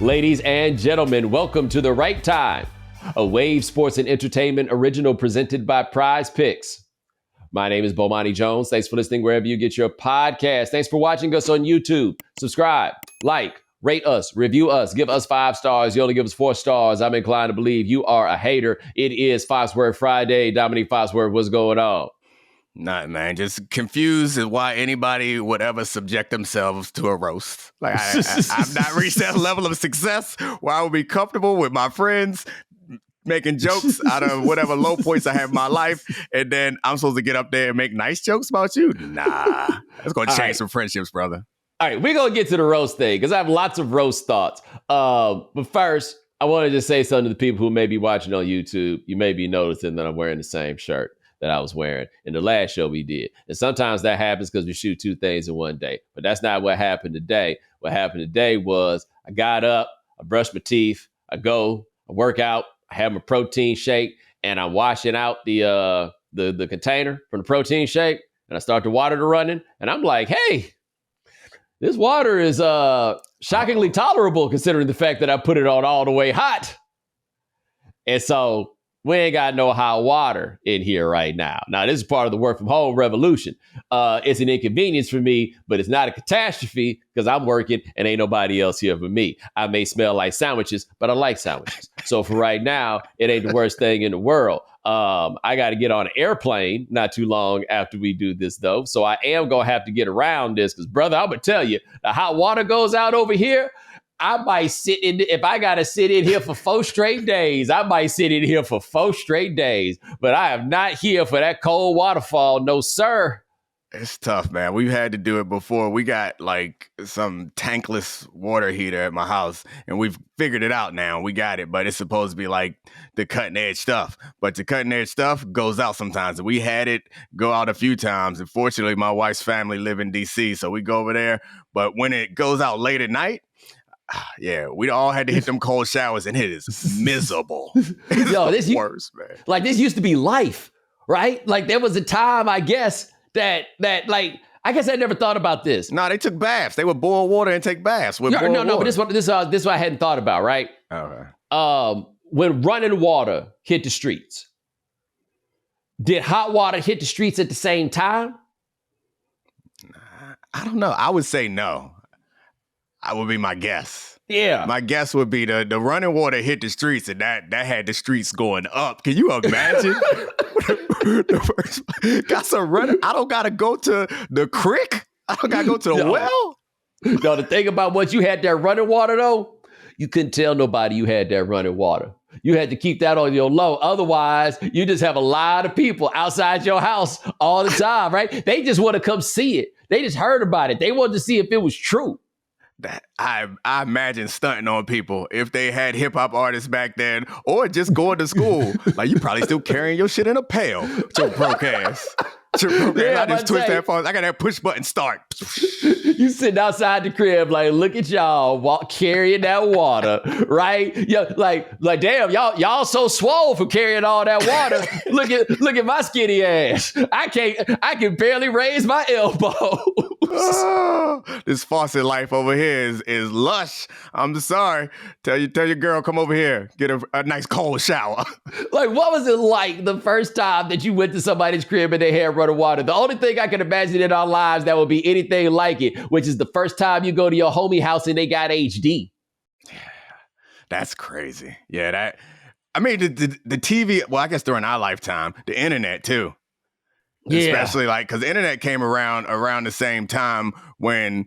Ladies and gentlemen, welcome to The Right Time, a Wave Sports and Entertainment original presented by Prize Picks. My name is Bomani Jones. Thanks for listening wherever you get your podcast. Thanks for watching us on YouTube. Subscribe, like, rate us, review us, give us 5 stars. You only give us 4 stars. I'm inclined to believe you are a hater. It is Foxworth Friday. Domonique Foxworth, what's going on? Nothing, man. Just confused as why anybody would ever subject themselves to a roast. Like, I've not reached that level of success where I would be comfortable with my friends making jokes out of whatever low points I have in my life, and then I'm supposed to get up there and make nice jokes about you? Nah. That's going to change some friendships, brother. All right, we're going to get to the roast thing because I have lots of roast thoughts. But first, I want to just say something to the people who may be watching on YouTube. You may be noticing that I'm wearing the same shirt that I was wearing in the last show we did. And sometimes that happens because we shoot 2 things in one day. But that's not what happened today. What happened today was I got up, I brushed my teeth, I work out, I have my protein shake, and I'm washing out the container from the protein shake, and I start the water to running, and I'm like, hey, this water is shockingly tolerable considering the fact that I put it on all the way hot. And so we ain't got no hot water in here right now. Now, this is part of the work from home revolution. It's an inconvenience for me, but it's not a catastrophe because I'm working and ain't nobody else here but me. I may smell like sandwiches, but I like sandwiches. So for right now, it ain't the worst thing in the world. I got to get on an airplane not too long after we do this, though. So I am going to have to get around this because, brother, I'm going to tell you, the hot water goes out over here. I might sit in, if I got to sit in here for 4 straight days, I might sit in here for 4 straight days. But I am not here for that cold waterfall. No, sir. It's tough, man. We've had to do it before. We got like some tankless water heater at my house, and we've figured it out now. We got it, but it's supposed to be like the cutting edge stuff. But the cutting edge stuff goes out sometimes. And we had it go out a few times. And fortunately, my wife's family live in D.C., so we go over there. But when it goes out late at night, yeah, we all had to hit them cold showers, and it is miserable. It's Yo, the worst, man. Like, this used to be life, right? Like, there was a time, I guess, that like, I guess I never thought about this. No, they took baths. They would boil water and take baths with boiled water. But this what I hadn't thought about, right? Okay. When running water hit the streets, did hot water hit the streets at the same time? I don't know. I would say no. I would be my guess. Yeah. My guess would be the running water hit the streets, and that had the streets going up. Can you imagine? Got some running. I don't got to go to the creek. I don't got to go to the well. No, the thing about once you had that running water, though, you couldn't tell nobody you had that running water. You had to keep that on your low. Otherwise, you just have a lot of people outside your house all the time, right? They just want to come see it. They just heard about it. They wanted to see if it was true. That I imagine stunting on people if they had hip hop artists back then, or just going to school. Like, you probably still carrying your shit in a pail. Your broke ass. I just twist that phone. I got that push button start. You sitting outside the crib, like, look at y'all carrying that water, right? Yeah, like damn, y'all so swole for carrying all that water. Look at my skinny ass. I can barely raise my elbow. This faucet life over here is lush. I'm sorry. Tell your girl, come over here, get a nice cold shower. Like, what was it like the first time that you went to somebody's crib and they had running water? The only thing I can imagine in our lives that would be anything like it, which is the first time you go to your homie house and they got HD. That's crazy. Yeah, the TV, well, I guess during our lifetime, the internet too. Yeah. Especially because the internet came around the same time when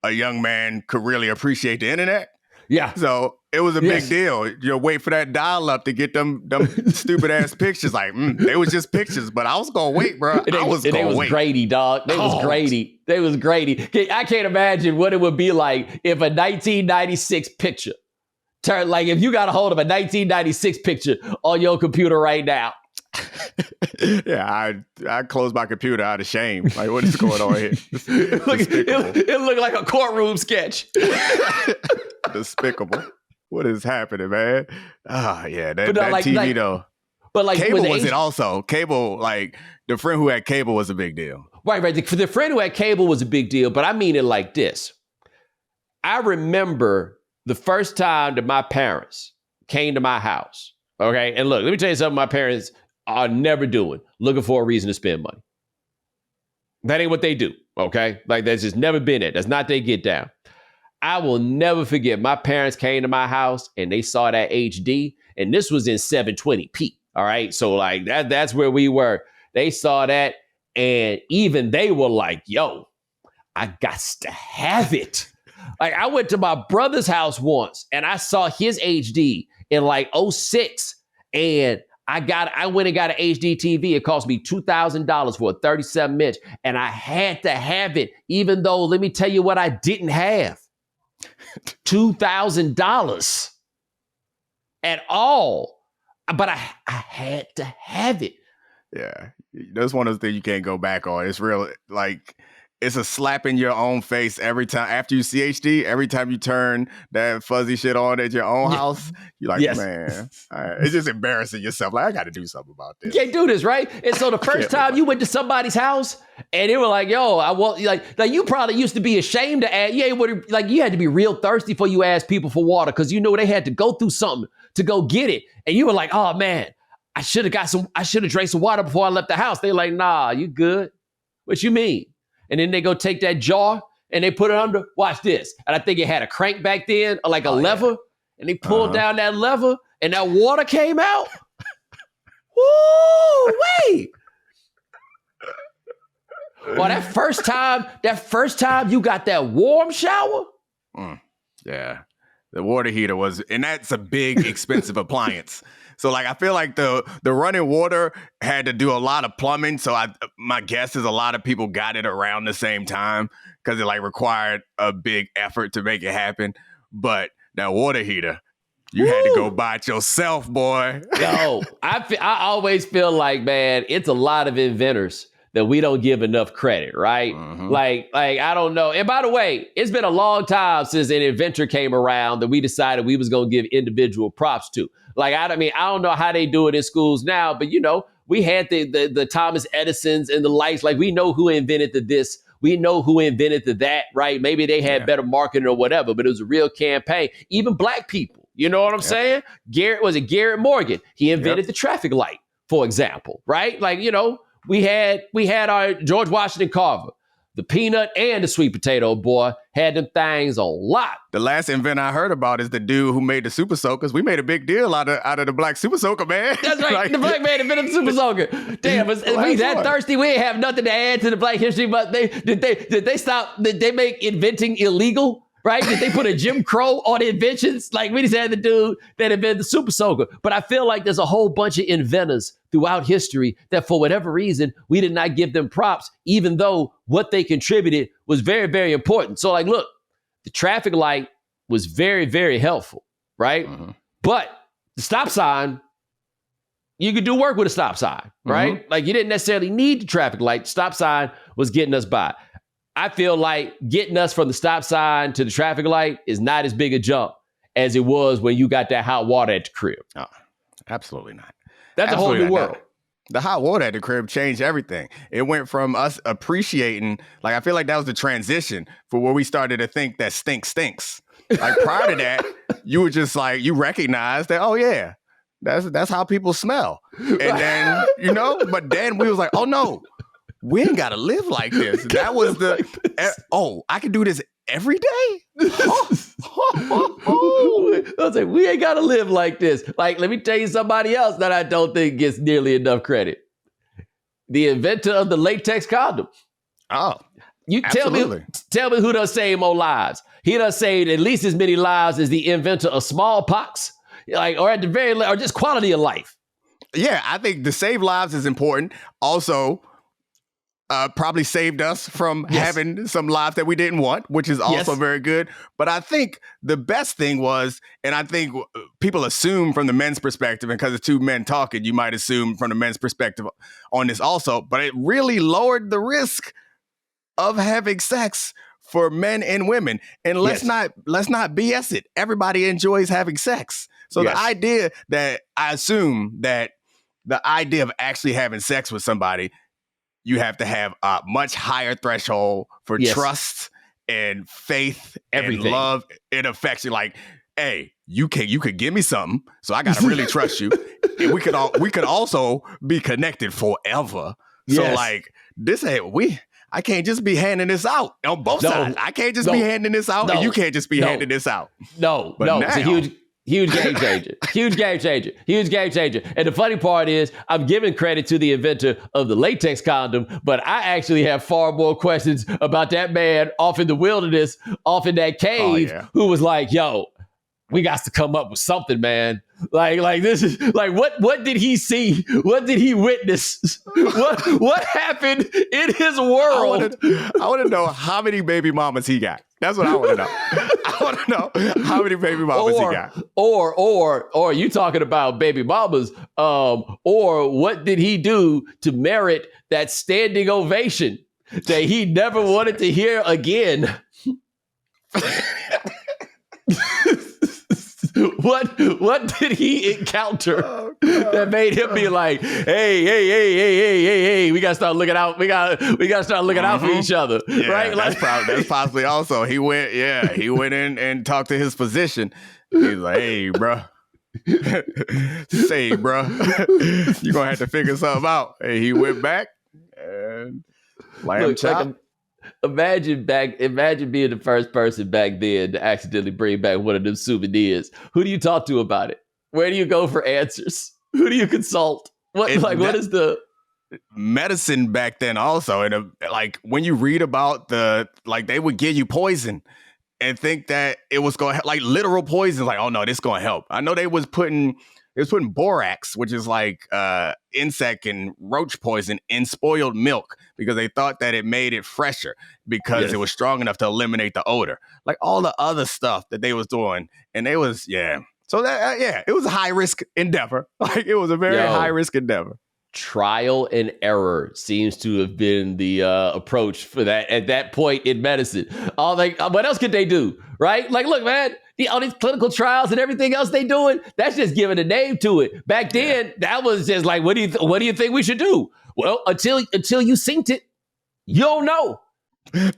a young man could really appreciate the internet. Yeah. So it was a big deal. You wait for that dial-up to get them stupid ass pictures. Like, they was just pictures, but I was gonna wait, bro. They was Grady, dog. They was Grady. They was Grady. I can't imagine what it would be like if a 1996 picture turned, like, if you got a hold of a 1996 picture on your computer right now. Yeah, I closed my computer out of shame. Like, what is going on here? It looked like a courtroom sketch. Despicable. What is happening, man? Yeah, that like, TV though. But like, cable was it also? Cable, like, the friend who had cable was a big deal. Right. The friend who had cable was a big deal, but I mean it like this. I remember the first time that my parents came to my house, okay? And look, let me tell you something my parents are never doing, looking for a reason to spend money. That ain't what they do, okay? Like, that's just never been it. That's not their get down. I will never forget, my parents came to my house and they saw that HD, and this was in 720p, all right? So, like, that's where we were. They saw that, and even they were like, yo, I got to have it. Like, I went to my brother's house once and I saw his HD in like '06, and I went and got an HD TV. It cost me $2,000 for a 37-inch, and I had to have it, even though, let me tell you what I didn't have. $2,000 at all. But I had to have it. Yeah. That's one of those things you can't go back on. It's real, like, it's a slap in your own face every time. After you see HD, every time you turn that fuzzy shit on at your own house, you're like, man, it's just embarrassing yourself. Like, I got to do something about this. You can't do this, right? And so the first time you went to somebody's house and they were like, yo, I want, like you probably used to be ashamed to ask. You had to be real thirsty before you asked people for water, because you know they had to go through something to go get it. And you were like, oh man, I should have drank some water before I left the house. They're like, nah, you good. What you mean? And then they go take that jar and they put it under. Watch this. And I think it had a crank back then, or like a lever. Yeah. And they pulled down that lever and that water came out. Woo, wait. Well, that first time you got that warm shower. Yeah. The water heater was, and that's a big, expensive appliance. So, like, I feel like the running water had to do a lot of plumbing. So my guess is a lot of people got it around the same time because it, like, required a big effort to make it happen. But that water heater, you had to go buy it yourself, boy. Yo, I always feel like, man, it's a lot of inventors that we don't give enough credit, right? Mm-hmm. Like I don't know. And by the way, it's been a long time since an inventor came around that we decided we was going to give individual props to. Like, I don't know how they do it in schools now, but, you know, we had the Thomas Edisons and the lights. Like, we know who invented this. We know who invented that, right? Maybe they had better marketing or whatever, but it was a real campaign. Even black people, you know what I'm saying? Garrett Morgan? He invented the traffic light, for example, right? Like, you know, we had our George Washington Carver. The peanut and the sweet potato, boy, had them things a lot. The last invent I heard about is the dude who made the Super Soakers. We made a big deal out of the black Super Soaker, man. That's right. Like, the black man invented the Super Soaker. Damn, if we that thirsty, we ain't have nothing to add to the black history. But did they make inventing illegal? Right? Did they put a Jim Crow on inventions? Like, we just had the dude that invented the Super Soaker. But I feel like there's a whole bunch of inventors throughout history that, for whatever reason, we did not give them props, even though what they contributed was very, very important. So, like, look, the traffic light was very, very helpful, right? Mm-hmm. But the stop sign, you could do work with a stop sign, right? Mm-hmm. Like, you didn't necessarily need the traffic light. The stop sign was getting us by. I feel like getting us from the stop sign to the traffic light is not as big a jump as it was when you got that hot water at the crib. Oh, absolutely not. That's absolutely a whole new world. The hot water at the crib changed everything. It went from us appreciating, like, I feel like that was the transition for where we started to think that stinks. Like, prior to that, you were just like, you recognized that, oh yeah, that's how people smell. And then, you know, but then we was like, oh no, we ain't got to live like this. That was I can do this every day? I was like, we ain't got to live like this. Like, let me tell you somebody else that I don't think gets nearly enough credit. The inventor of the latex condom. Oh, you tell me who done saved more lives. He done saved at least as many lives as the inventor of smallpox, like, or at the very least, or just quality of life. Yeah, I think to save lives is important. Also, probably saved us from having some lives that we didn't want, which is also very good. But I think the best thing was, and I think people assume from the men's perspective, and because it's two men talking, you might assume from the men's perspective on this also, but it really lowered the risk of having sex for men and women. And let's not BS it. Everybody enjoys having sex. So the idea that I assume that the idea of actually having sex with somebody, you have to have a much higher threshold for trust and faith and love and affection. Like, hey, you could give me something, so I gotta really trust you. And we could also be connected forever. So Yes. like this ain't I can't just be handing this out on both sides. I can't just be handing this out, and you can't just be handing this out. But now, it's a huge game changer. Huge game changer. And the funny part is, I'm giving credit to the inventor of the latex condom, but I actually have far more questions about that man off in the wilderness, off in that cave, who was like, yo, we got to come up with something, man. Like this is like what did he see? What did he witness? What happened in his world? I want to know how many baby mamas he got. That's what I want to know. I want to know how many baby mamas he got. Or you talking about baby mamas? Or what did he do to merit that standing ovation that he never wanted to hear again? What did he encounter that made him be like, hey, we gotta start looking out. We gotta start looking out for each other, right? Like, that's possibly also he went in and talked to his physician. He's like, hey, bro, you gonna have to figure something out. And he went back and lamb chop. Imagine being the first person back then to accidentally bring back one of them souvenirs. Who do you talk to about it? Where do you go for answers? Who do you consult? What is the medicine back then? Also, and like when you read about they would give you poison and think that it was going to like literal poison. Like, oh no, this going to help. I know they was putting borax, which is like insect and roach poison, in spoiled milk because they thought that it made it fresher because it was strong enough to eliminate the odor. Like all the other stuff that they was doing. And they was, So that, it was a high risk endeavor. Like it was a very high risk endeavor. Trial and error seems to have been the approach for that at that point in medicine. What else could they do? Right? Like, look, man, all these clinical trials and everything else they doing, that's just giving a name to it. Back then, that was just like, what do you think we should do? Well, until you synced it, you don't know.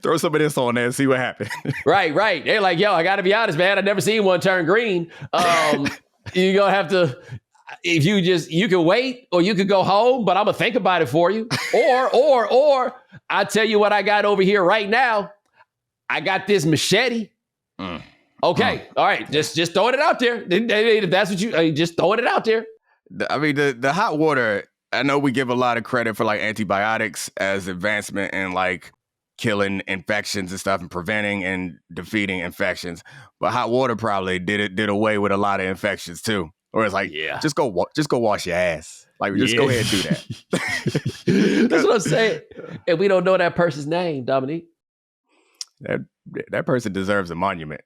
Throw some of this on there and see what happens. Right. They're like, yo, I got to be honest, man. I never seen one turn green. You're gonna have to. If you can wait or you could go home, but I'm gonna think about it for you. Or I tell you what I got over here right now. I got this machete. Okay. All right. Just throwing it out there. If that's what you just throwing it out there. I mean, the hot water, I know we give a lot of credit for like antibiotics as advancement in like killing infections and stuff and preventing and defeating infections. But hot water probably did away with a lot of infections too. Or it's like, just go wash your ass. Like, just go ahead and do that. That's what I'm saying. And we don't know that person's name, Domonique. That person deserves a monument.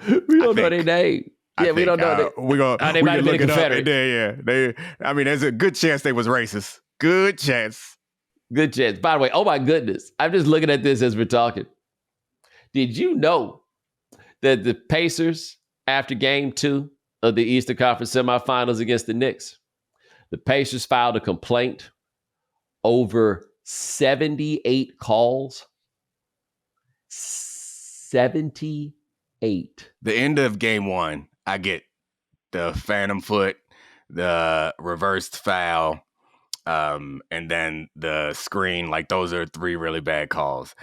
We don't know their name. We don't know. They might have been a Confederate. I mean, there's a good chance they was racist. Good chance. By the way, oh my goodness. I'm just looking at this as we're talking. Did you know that the Pacers, after game 2 of the Eastern Conference semifinals against the Knicks, the Pacers filed a complaint over 78 calls? 78. The end of game 1, I get the phantom foot, the reversed foul, and then the screen. Like, those are 3 really bad calls.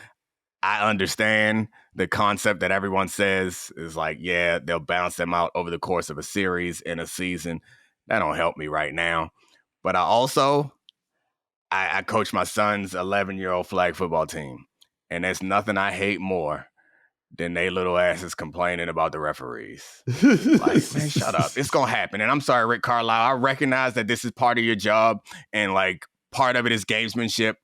I understand the concept that everyone says is like, they'll bounce them out over the course of a series in a season. That don't help me right now. But I coach my son's 11-year-old flag football team. And there's nothing I hate more than they little asses complaining about the referees. Like, man, shut up. It's going to happen. And I'm sorry, Rick Carlisle. I recognize that this is part of your job. And like part of it is gamesmanship.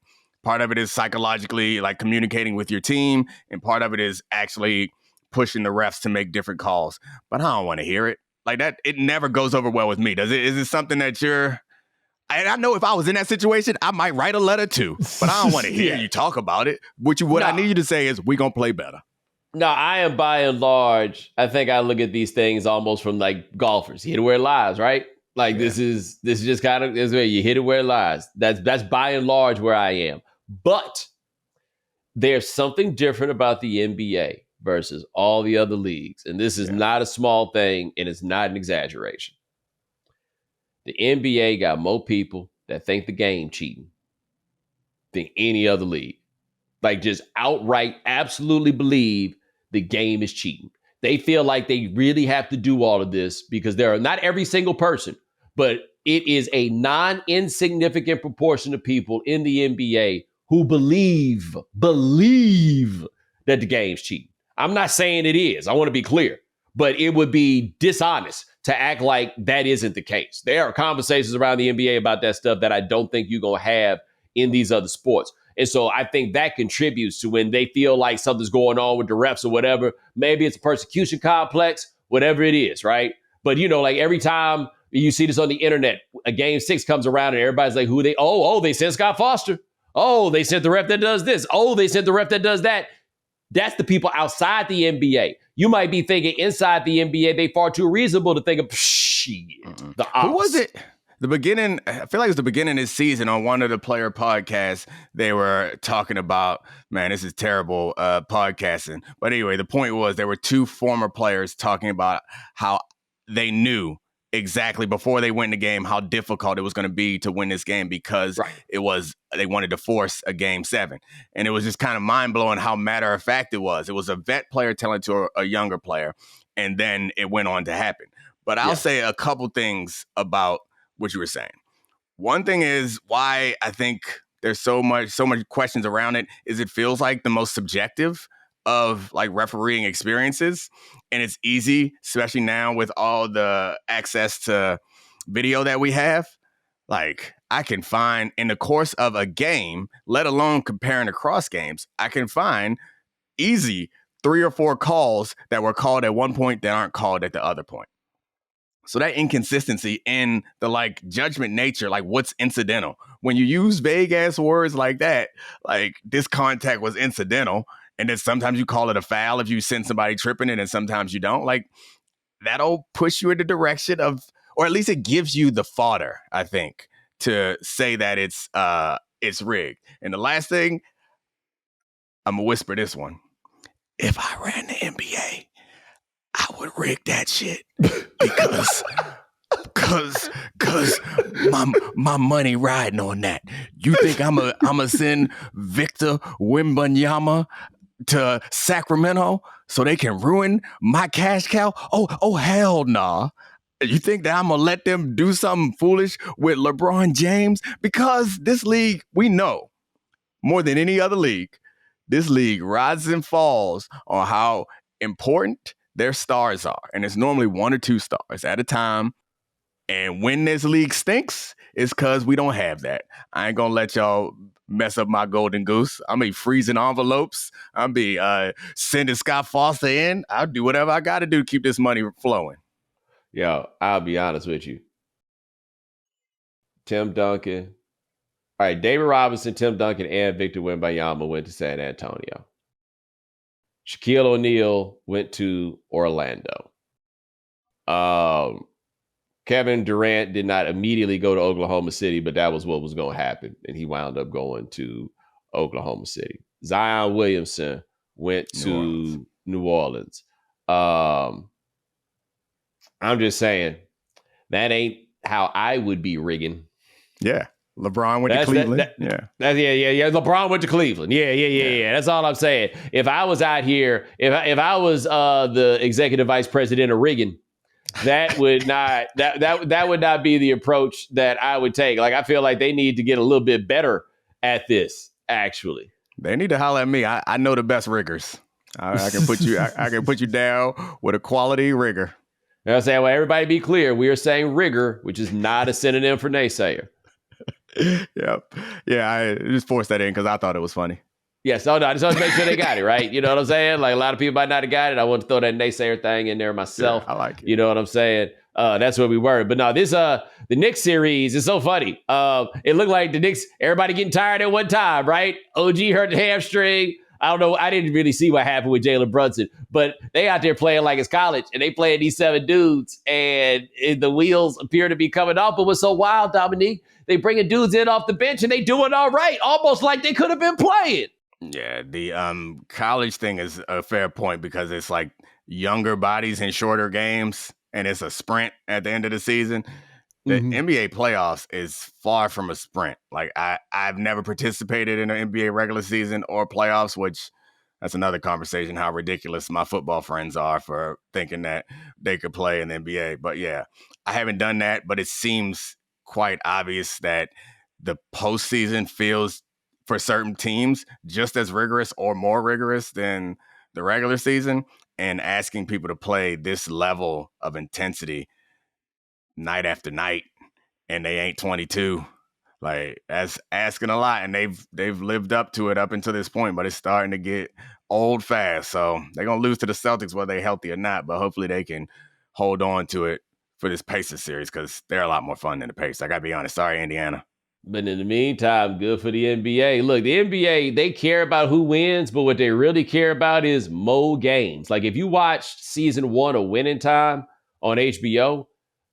Part of it is psychologically like communicating with your team. And part of it is actually pushing the refs to make different calls. But I don't want to hear it. Like that, it never goes over well with me. Does it? Is it something that I know if I was in that situation, I might write a letter too. But I don't want to hear you talk about it. What I need you to say is, we're going to play better. No, I am by and large, I think I look at these things almost from like golfers. You hit it where it lies, right? Like this is just kind of this way. You hit it where it lies. That's by and large where I am. But there's something different about the NBA versus all the other leagues, and this is not a small thing, and it's not an exaggeration. The NBA got more people that think the game cheating than any other league. Like, just outright, absolutely believe the game is cheating. They feel like they really have to do all of this because there are not every single person, but it is a non-insignificant proportion of people in the NBA who believe that the game's cheating. I'm not saying it is. I want to be clear, but it would be dishonest to act like that isn't the case. There are conversations around the NBA about that stuff that I don't think you're going to have in these other sports. And so I think that contributes to when they feel like something's going on with the refs or whatever. Maybe it's a persecution complex, whatever it is, right? But, like every time you see this on the internet, a game 6 comes around and everybody's like, they sent Scott Foster. Oh, they sent the ref that does this. Oh, they sent the ref that does that. That's the people outside the NBA. You might be thinking inside the NBA, they far too reasonable to think of the ops. Who was it? The beginning, I feel like it was the beginning of this season on one of the player podcasts. They were talking about, man, this is terrible podcasting. But anyway, the point was there were 2 former players talking about how they knew exactly before they went in the game how difficult it was going to be to win this game because they wanted to force a game 7. And it was just kind of mind blowing how matter of fact it was. It was a vet player telling to a younger player, and then it went on to happen. But I'll say a couple things about what you were saying. One thing is why I think there's so much questions around it is it feels like the most subjective of like refereeing experiences. And it's easy, especially now with all the access to video that we have. Like, I can find in the course of a game, let alone comparing across games, I can find easy 3 or 4 calls that were called at one point that aren't called at the other point. So that inconsistency in the like judgment nature, like what's incidental. When you use vague ass words like that, like this contact was incidental, and then sometimes you call it a foul if you send somebody tripping it, and sometimes you don't. Like, that'll push you in the direction of, or at least it gives you the fodder, I think, to say that it's rigged. And the last thing, I'm gonna whisper this one: if I ran the NBA, I would rig that shit because my money riding on that. You think I'm a send Victor Wembanyama to Sacramento so they can ruin my cash cow? Oh hell nah. You think that I'm gonna let them do something foolish with LeBron James? Because this league, we know more than any other league, this league rises and falls on how important their stars are. And it's normally 1 or 2 stars at a time. And when this league stinks, it's because we don't have that. I ain't gonna let y'all mess up my golden goose. I'm be freezing envelopes. I'll be sending Scott Foster in. I'll do whatever I got to do to keep this money flowing. Yo, I'll be honest with you. Tim Duncan. All right, David Robinson, Tim Duncan, and Victor Wembanyama went to San Antonio. Shaquille O'Neal went to Orlando. Kevin Durant did not immediately go to Oklahoma City, but that was what was going to happen. And he wound up going to Oklahoma City. Zion Williamson went to New Orleans. I'm just saying, that ain't how I would be rigging. Yeah. LeBron went to Cleveland. Yeah. LeBron went to Cleveland. Yeah. That's all I'm saying. If I was out here, if I was the executive vice president of rigging, that would not be the approach that I would take. Like, I feel like they need to get a little bit better at this. Actually, they need to holler at me. I know the best riggers. I can put you. I can put you down with a quality rigger. And I'm saying, well, everybody be clear. We are saying rigger, which is not a synonym for naysayer. Yep. Yeah, I just forced that in because I thought it was funny. Yes, I just want to make sure they got it, right? You know what I'm saying? Like, a lot of people might not have got it. I want to throw that naysayer thing in there myself. Yeah, I like it. You know what I'm saying? That's where we were. But no, this the Knicks series is so funny. It looked like the Knicks, everybody getting tired at one time, right? OG hurt the hamstring. I don't know. I didn't really see what happened with Jalen Brunson, but they out there playing like it's college, and they playing these 7 dudes, and the wheels appear to be coming off. But what's so wild, Domonique, they bringing dudes in off the bench, and they doing all right, almost like they could have been playing. Yeah, the college thing is a fair point because it's like younger bodies in shorter games, and it's a sprint at the end of the season. The Mm-hmm. NBA playoffs is far from a sprint. Like I've never participated in an NBA regular season or playoffs, which that's another conversation. How ridiculous my football friends are for thinking that they could play in the NBA. But yeah, I haven't done that, but it seems quite obvious that the postseason feels for certain teams just as rigorous or more rigorous than the regular season. And asking people to play this level of intensity night after night and they ain't 22. Like that's asking a lot, and they've lived up to it up until this point, but it's starting to get old fast. So they're gonna lose to the Celtics whether they're healthy or not, but hopefully they can hold on to it for this Pacers series because they're a lot more fun than the Pacers. I gotta be honest. Sorry, Indiana. But in the meantime, good for the NBA. Look, the NBA, they care about who wins, but what they really care about is more games. Like if you watched season 1 of Winning Time on HBO,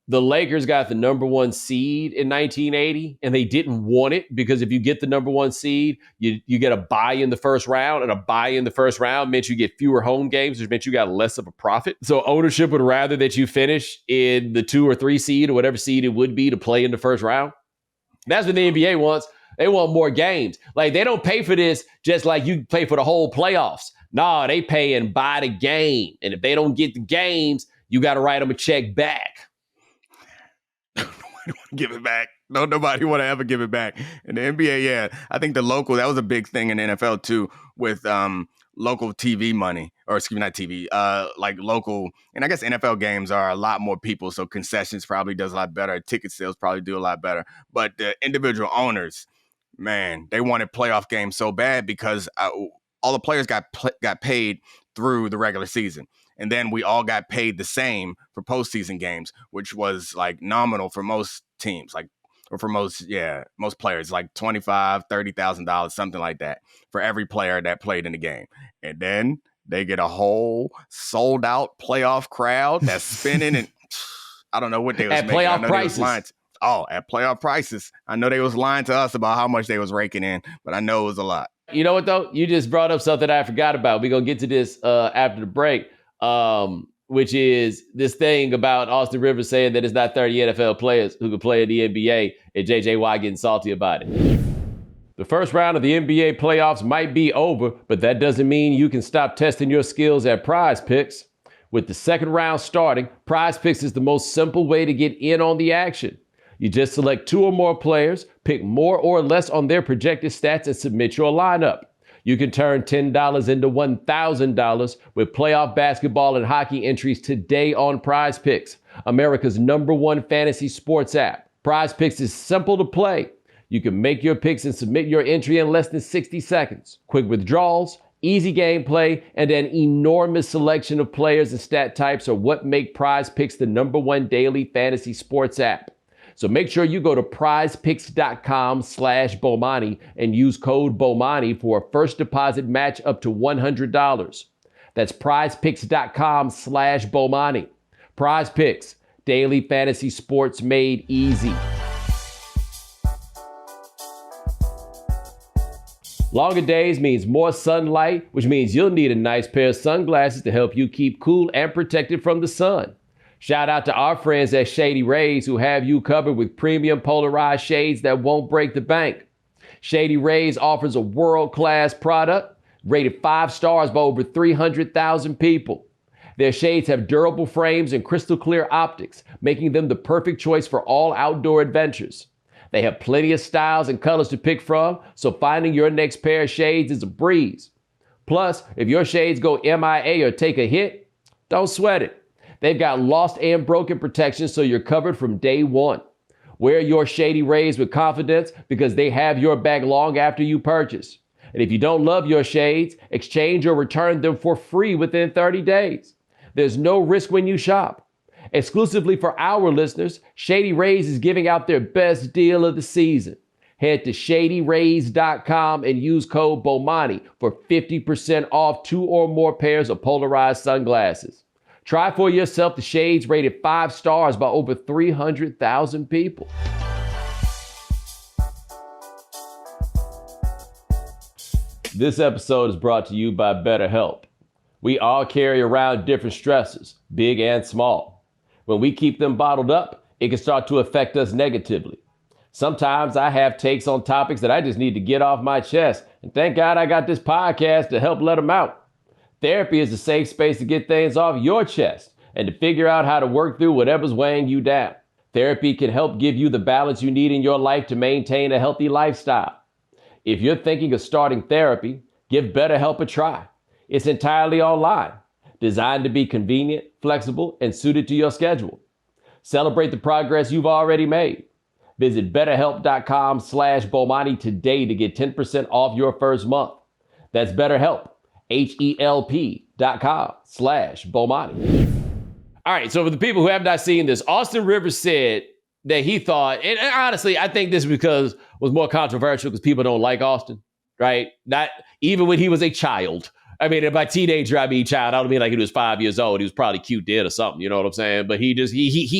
the Lakers got the number 1 seed in 1980, and they didn't want it because if you get the number 1 seed, you get a bye in the first round, and a bye in the first round meant you get fewer home games, which meant you got less of a profit. So ownership would rather that you finish in the 2 or 3 seed or whatever seed it would be to play in the first round. That's what the NBA wants. They want more games. Like they don't pay for this just like you pay for the whole playoffs. Nah, they pay and buy the game. And if they don't get the games, you got to write them a check back. Nobody want to give it back. No, nobody want to ever give it back. In the NBA, yeah, I think the local, that was a big thing in the NFL too, with local TV money, or excuse me, not TV, like local, and I guess NFL games are a lot more people, so concessions probably does a lot better. Ticket sales probably do a lot better. But the individual owners, man, they wanted playoff games so bad because all the players got paid through the regular season. And then we all got paid the same for postseason games, which was like nominal for most teams, like, or for most players, like $25,000, $30,000, something like that for every player that played in the game. And then they get a whole sold out playoff crowd that's spinning, and I don't know what they was at making. Playoff prices. At playoff prices. I know they was lying to us about how much they was raking in, but I know it was a lot. You know what though? You just brought up something I forgot about. We're gonna get to this after the break. Which is this thing about Austin Rivers saying that it's not 30 NFL players who can play in the NBA and JJ Watt getting salty about it. The first round of the NBA playoffs might be over, but that doesn't mean you can stop testing your skills at Prize Picks. With the second round starting, Prize Picks is the most simple way to get in on the action. You just select 2 or more players, pick more or less on their projected stats, and submit your lineup. You can turn $10 into $1,000 with playoff basketball and hockey entries today on Prize Picks, America's #1 fantasy sports app. Prize Picks is simple to play. You can make your picks and submit your entry in less than 60 seconds. Quick withdrawals, easy gameplay, and an enormous selection of players and stat types are what make Prize Picks the #1 daily fantasy sports app. So make sure you go to prizepicks.com/Bomani and use code Bomani for a first deposit match up to $100. That's prizepicks.com/Bomani. Prize Picks, daily fantasy sports made easy. Longer days means more sunlight, which means you'll need a nice pair of sunglasses to help you keep cool and protected from the sun. Shout out to our friends at Shady Rays who have you covered with premium polarized shades that won't break the bank. Shady Rays offers a world-class product rated 5 stars by over 300,000 people. Their shades have durable frames and crystal clear optics, making them the perfect choice for all outdoor adventures. They have plenty of styles and colors to pick from, so finding your next pair of shades is a breeze. Plus, if your shades go MIA or take a hit, don't sweat it. They've got lost and broken protection, so you're covered from day one. Wear your Shady Rays with confidence because they have your back long after you purchase. And if you don't love your shades, exchange or return them for free within 30 days. There's no risk when you shop. Exclusively for our listeners, Shady Rays is giving out their best deal of the season. Head to shadyrays.com and use code Bomani for 50% off 2 or more pairs of polarized sunglasses. Try for yourself the shades rated 5 stars by over 300,000 people. This episode is brought to you by BetterHelp. We all carry around different stresses, big and small. When we keep them bottled up, it can start to affect us negatively. Sometimes I have takes on topics that I just need to get off my chest, and thank God I got this podcast to help let them out. Therapy is a safe space to get things off your chest and to figure out how to work through whatever's weighing you down. Therapy can help give you the balance you need in your life to maintain a healthy lifestyle. If you're thinking of starting therapy, give BetterHelp a try. It's entirely online, designed to be convenient, flexible, and suited to your schedule. Celebrate the progress you've already made. Visit BetterHelp.com/Bomani today to get 10% off your first month. That's BetterHelp, HELP.com/Bomani. All right, so for the people who have not seen this, Austin Rivers said that he thought, and honestly, I think this was more controversial because people don't like Austin, right? Not even when he was a child. I mean, by teenager, I mean child. I don't mean like he was 5 years old. He was probably cute then or something, you know what I'm saying? But he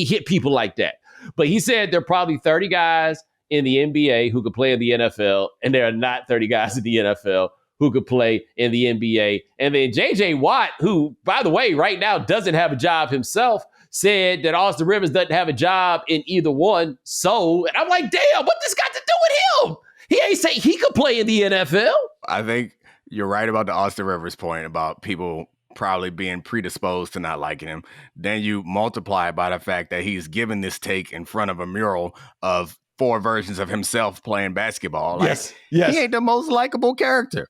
hit people like that. But he said there are probably 30 guys in the NBA who could play in the NFL, and there are not 30 guys in the NFL who could play in the NBA. And then J.J. Watt, who, by the way, right now doesn't have a job himself, said that Austin Rivers doesn't have a job in either one. So, and I'm like, damn, what this got to do with him? He ain't say he could play in the NFL. I think you're right about the Austin Rivers point about people probably being predisposed to not liking him. Then you multiply by the fact that he's given this take in front of a mural of 4 versions of himself playing basketball. Like, yes. He ain't the most likable character.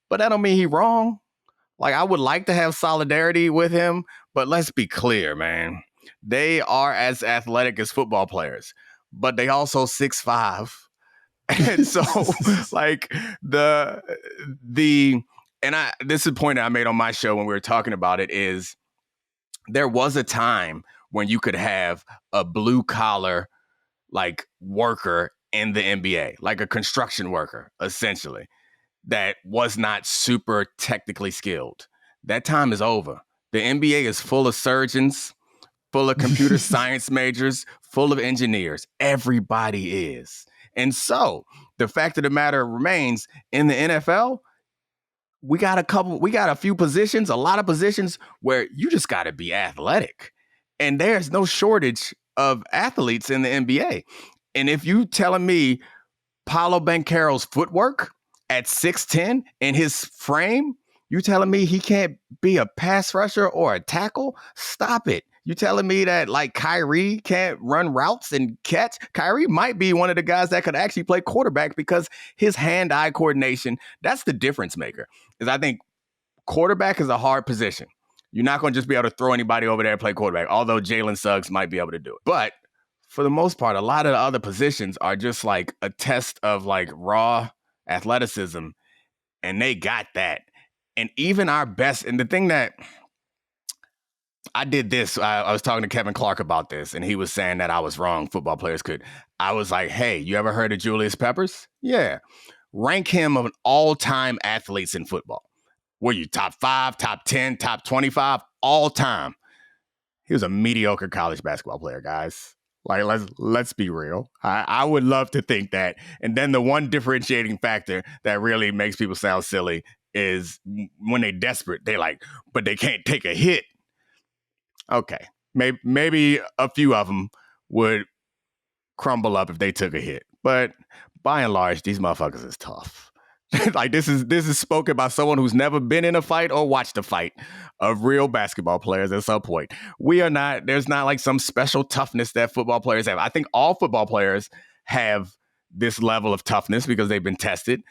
But that don't mean he's wrong. Like, I would like to have solidarity with him, but let's be clear, man. They are as athletic as football players, but they also 6'5". And so, like, this is a point that I made on my show when we were talking about it, is there was a time when you could have a blue collar, like, worker in the NBA, like a construction worker, essentially, that was not super technically skilled. That time is over. The NBA is full of surgeons, full of computer science majors, full of engineers. Everybody is. And so the fact of the matter remains, in the NFL, we got a few positions, a lot of positions where you just got to be athletic. And there's no shortage of athletes in the NBA. And if you telling me Paolo Banchero's footwork at 6'10" in his frame, you telling me he can't be a pass rusher or a tackle? Stop it. You telling me that, like, Kyrie can't run routes and catch? Kyrie might be one of the guys that could actually play quarterback because his hand-eye coordination, that's the difference maker. Is I think quarterback is a hard position. You're not going to just be able to throw anybody over there and play quarterback, although Jalen Suggs might be able to do it. But for the most part, a lot of the other positions are just like a test of, like, raw athleticism, and they got that. And even our best, and the thing that I did this, I was talking to Kevin Clark about this, and he was saying that I was wrong. Football players could. I was like, hey, you ever heard of Julius Peppers? Yeah. Rank him of all-time athletes in football. Were you top 5, top 10, top 25, all time? He was a mediocre college basketball player, guys. Like, let's be real. I would love to think that. And then the one differentiating factor that really makes people sound silly is when they're desperate, they're like, but they can't take a hit. Okay, maybe a few of them would crumble up if they took a hit. But by and large, these motherfuckers is tough. Like, this is spoken by someone who's never been in a fight or watched a fight of real basketball players at some point. There's not like some special toughness that football players have. I think all football players have this level of toughness because they've been tested.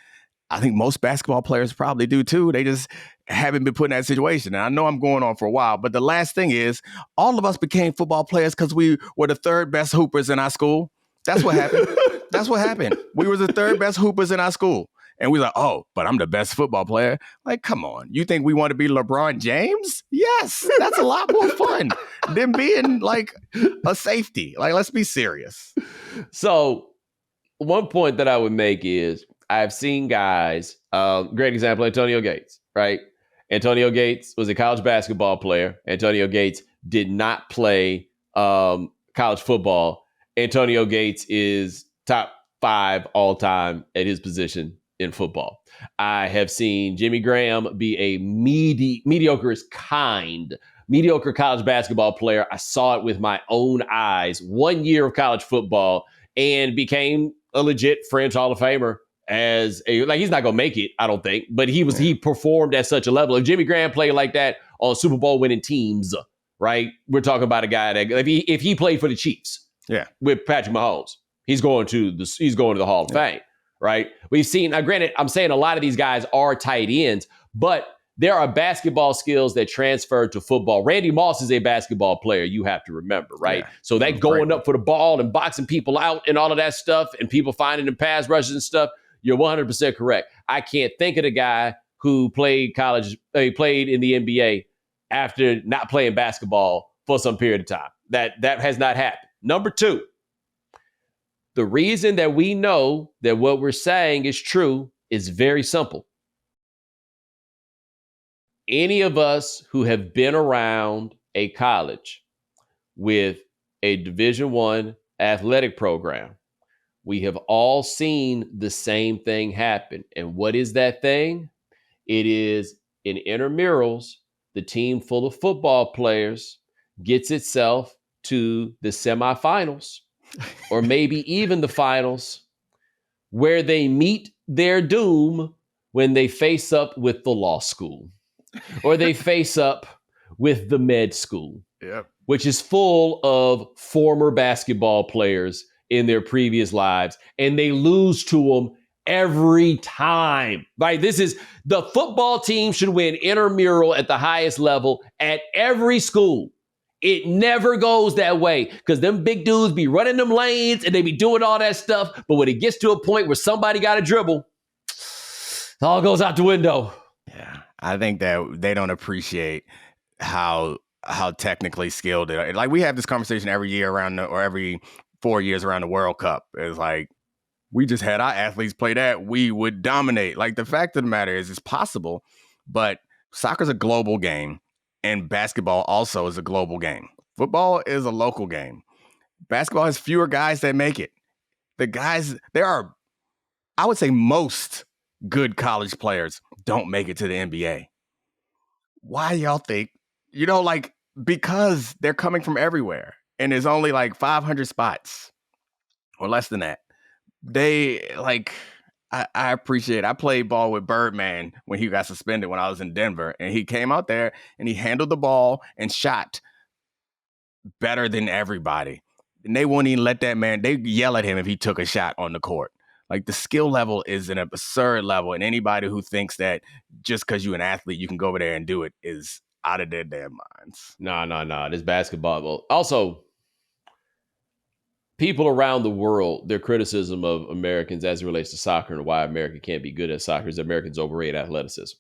I think most basketball players probably do too. They just haven't been put in that situation. And I know I'm going on for a while, but the last thing is, all of us became football players because we were the 3rd best hoopers in our school. That's what happened. That's what happened. We were the 3rd best hoopers in our school. And we were like, oh, but I'm the best football player. Like, come on. You think we want to be LeBron James? Yes, that's a lot more fun than being like a safety. Like, let's be serious. So one point that I would make is I've seen guys, great example, Antonio Gates, right? Antonio Gates was a college basketball player. Antonio Gates did not play college football. Antonio Gates is top 5 all time at his position in football. I have seen Jimmy Graham be a mediocre is kind, mediocre college basketball player. I saw it with my own eyes. 1 year of college football and became a legit French Hall of Famer as a he's not gonna make it, I don't think, but he performed at such a level. If Jimmy Graham played like that on Super Bowl winning teams, right? We're talking about a guy that if he played for the Chiefs, with Patrick Mahomes, he's going to the Hall of Fame, right? We've seen now. Granted, I'm saying a lot of these guys are tight ends, but there are basketball skills that transfer to football. Randy Moss is a basketball player, you have to remember, right? Yeah, so that going up for the ball and boxing people out and all of that stuff and people finding them pass rushes and stuff, you're 100% correct. I can't think of the guy who played in the NBA after not playing basketball for some period of time. That has not happened. Number two, the reason that we know that what we're saying is true is very simple. Any of us who have been around a college with a Division I athletic program, we have all seen the same thing happen. And what is that thing? It is in intramurals, the team full of football players gets itself to the semifinals or maybe even the finals, where they meet their doom when they face up with the law school or they face up with the med school, which is full of former basketball players in their previous lives, and they lose to them every time. Right? This is the football team should win intramural at the highest level at every school. It never goes that way because them big dudes be running them lanes and they be doing all that stuff. But when it gets to a point where somebody got to dribble, it all goes out the window. Yeah, I think that they don't appreciate how technically skilled it is. Like, we have this conversation every year or every 4 years around the World Cup. It's like, we just had our athletes play that, we would dominate. Like, the fact of the matter is, it's possible, but soccer's a global game. And basketball also is a global game. Football is a local game. Basketball has fewer guys that make it. I would say most good college players don't make it to the NBA. Why y'all think? Because they're coming from everywhere. And there's only 500 spots or less than that. I appreciate it. I played ball with Birdman when he got suspended when I was in Denver, and he came out there and he handled the ball and shot better than everybody. And they won't even let that man, they yell at him if he took a shot on the court. Like, the skill level is an absurd level, and anybody who thinks that just because you're an athlete, you can go over there and do it is out of their damn minds. No. This basketball. Well, also, people around the world, their criticism of Americans as it relates to soccer and why America can't be good at soccer is Americans overrate athleticism.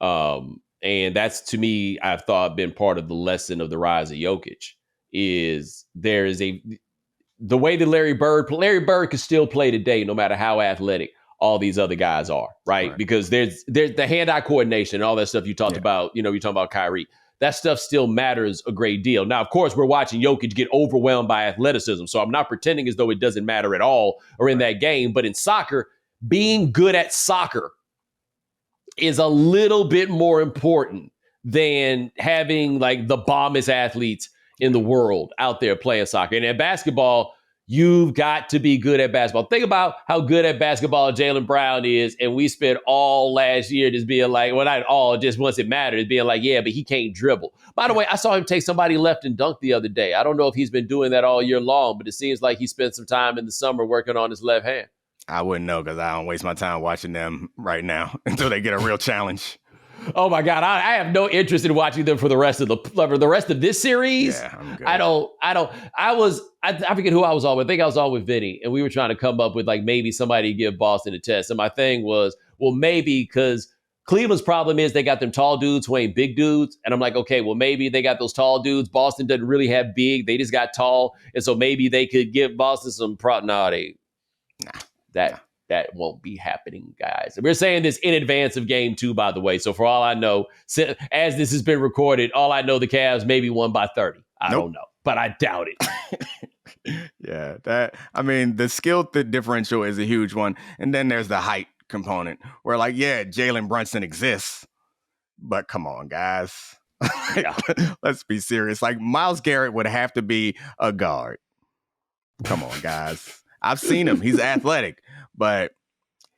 And that's, to me, I've thought been part of the lesson of the rise of Jokic is the way that Larry Bird could still play today, no matter how athletic all these other guys are, right? Because there's the hand-eye coordination and all that stuff you talked about, you're talking about Kyrie. That stuff still matters a great deal. Now, of course, we're watching Jokic get overwhelmed by athleticism. So I'm not pretending as though it doesn't matter at all or in that game. But in soccer, being good at soccer is a little bit more important than having the bombest athletes in the world out there playing soccer. And at basketball, you've got to be good at basketball. Think about how good at basketball Jaylen Brown is. And we spent all last year just being not all, just once it mattered, being yeah, but he can't dribble. By the way, I saw him take somebody left and dunk the other day. I don't know if he's been doing that all year long, but it seems like he spent some time in the summer working on his left hand. I wouldn't know because I don't waste my time watching them right now until they get a real challenge. Oh my God, I have no interest in watching them for the rest of this series. Yeah, I'm good. I forget who I was on with. I think I was on with Vinny, and we were trying to come up with maybe somebody to give Boston a test. And my thing was, well, maybe because Cleveland's problem is they got them tall dudes who ain't big dudes. And I'm like, okay, well, maybe they got those tall dudes. Boston doesn't really have big. They just got tall. And so maybe they could give Boston some That won't be happening, guys. And we're saying this in advance of game 2, by the way. So for all I know, as this has been recorded, all I know the Cavs maybe won by 30. I don't know, but I doubt it. Yeah, the skill differential is a huge one. And then there's the height component where, like, yeah, Jalen Brunson exists, but come on, guys. Yeah. Let's be serious. Like, Myles Garrett would have to be a guard. Come on, guys. I've seen him. He's athletic, but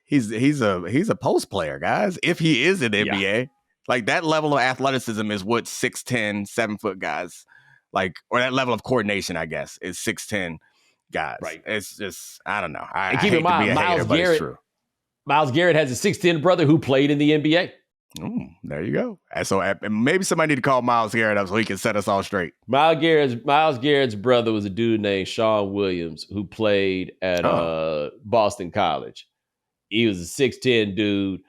he's a post player, guys. If he is in the NBA, like, that level of athleticism is what 6'10", 7-foot guys like, or that level of coordination, I guess, is 6'10" guys. Right. It's just, I don't know. I keep hate in mind, to be a hater, but it's true. Myles Garrett has a 6'10" brother who played in the NBA. There you go. And so maybe somebody need to call Myles Garrett up so he can set us all straight. Myles Garrett's brother was a dude named Sean Williams who played at Boston College. He was a 6'10" dude.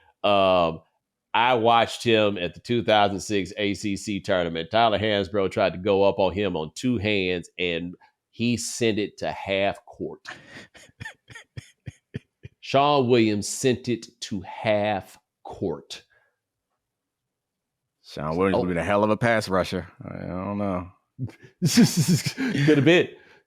I watched him at the 2006 ACC tournament. Tyler Hansbrough tried to go up on him on two hands, and he sent it to half court. Sean Williams sent it to half court. Sean Williams would be a hell of a pass rusher. I don't know.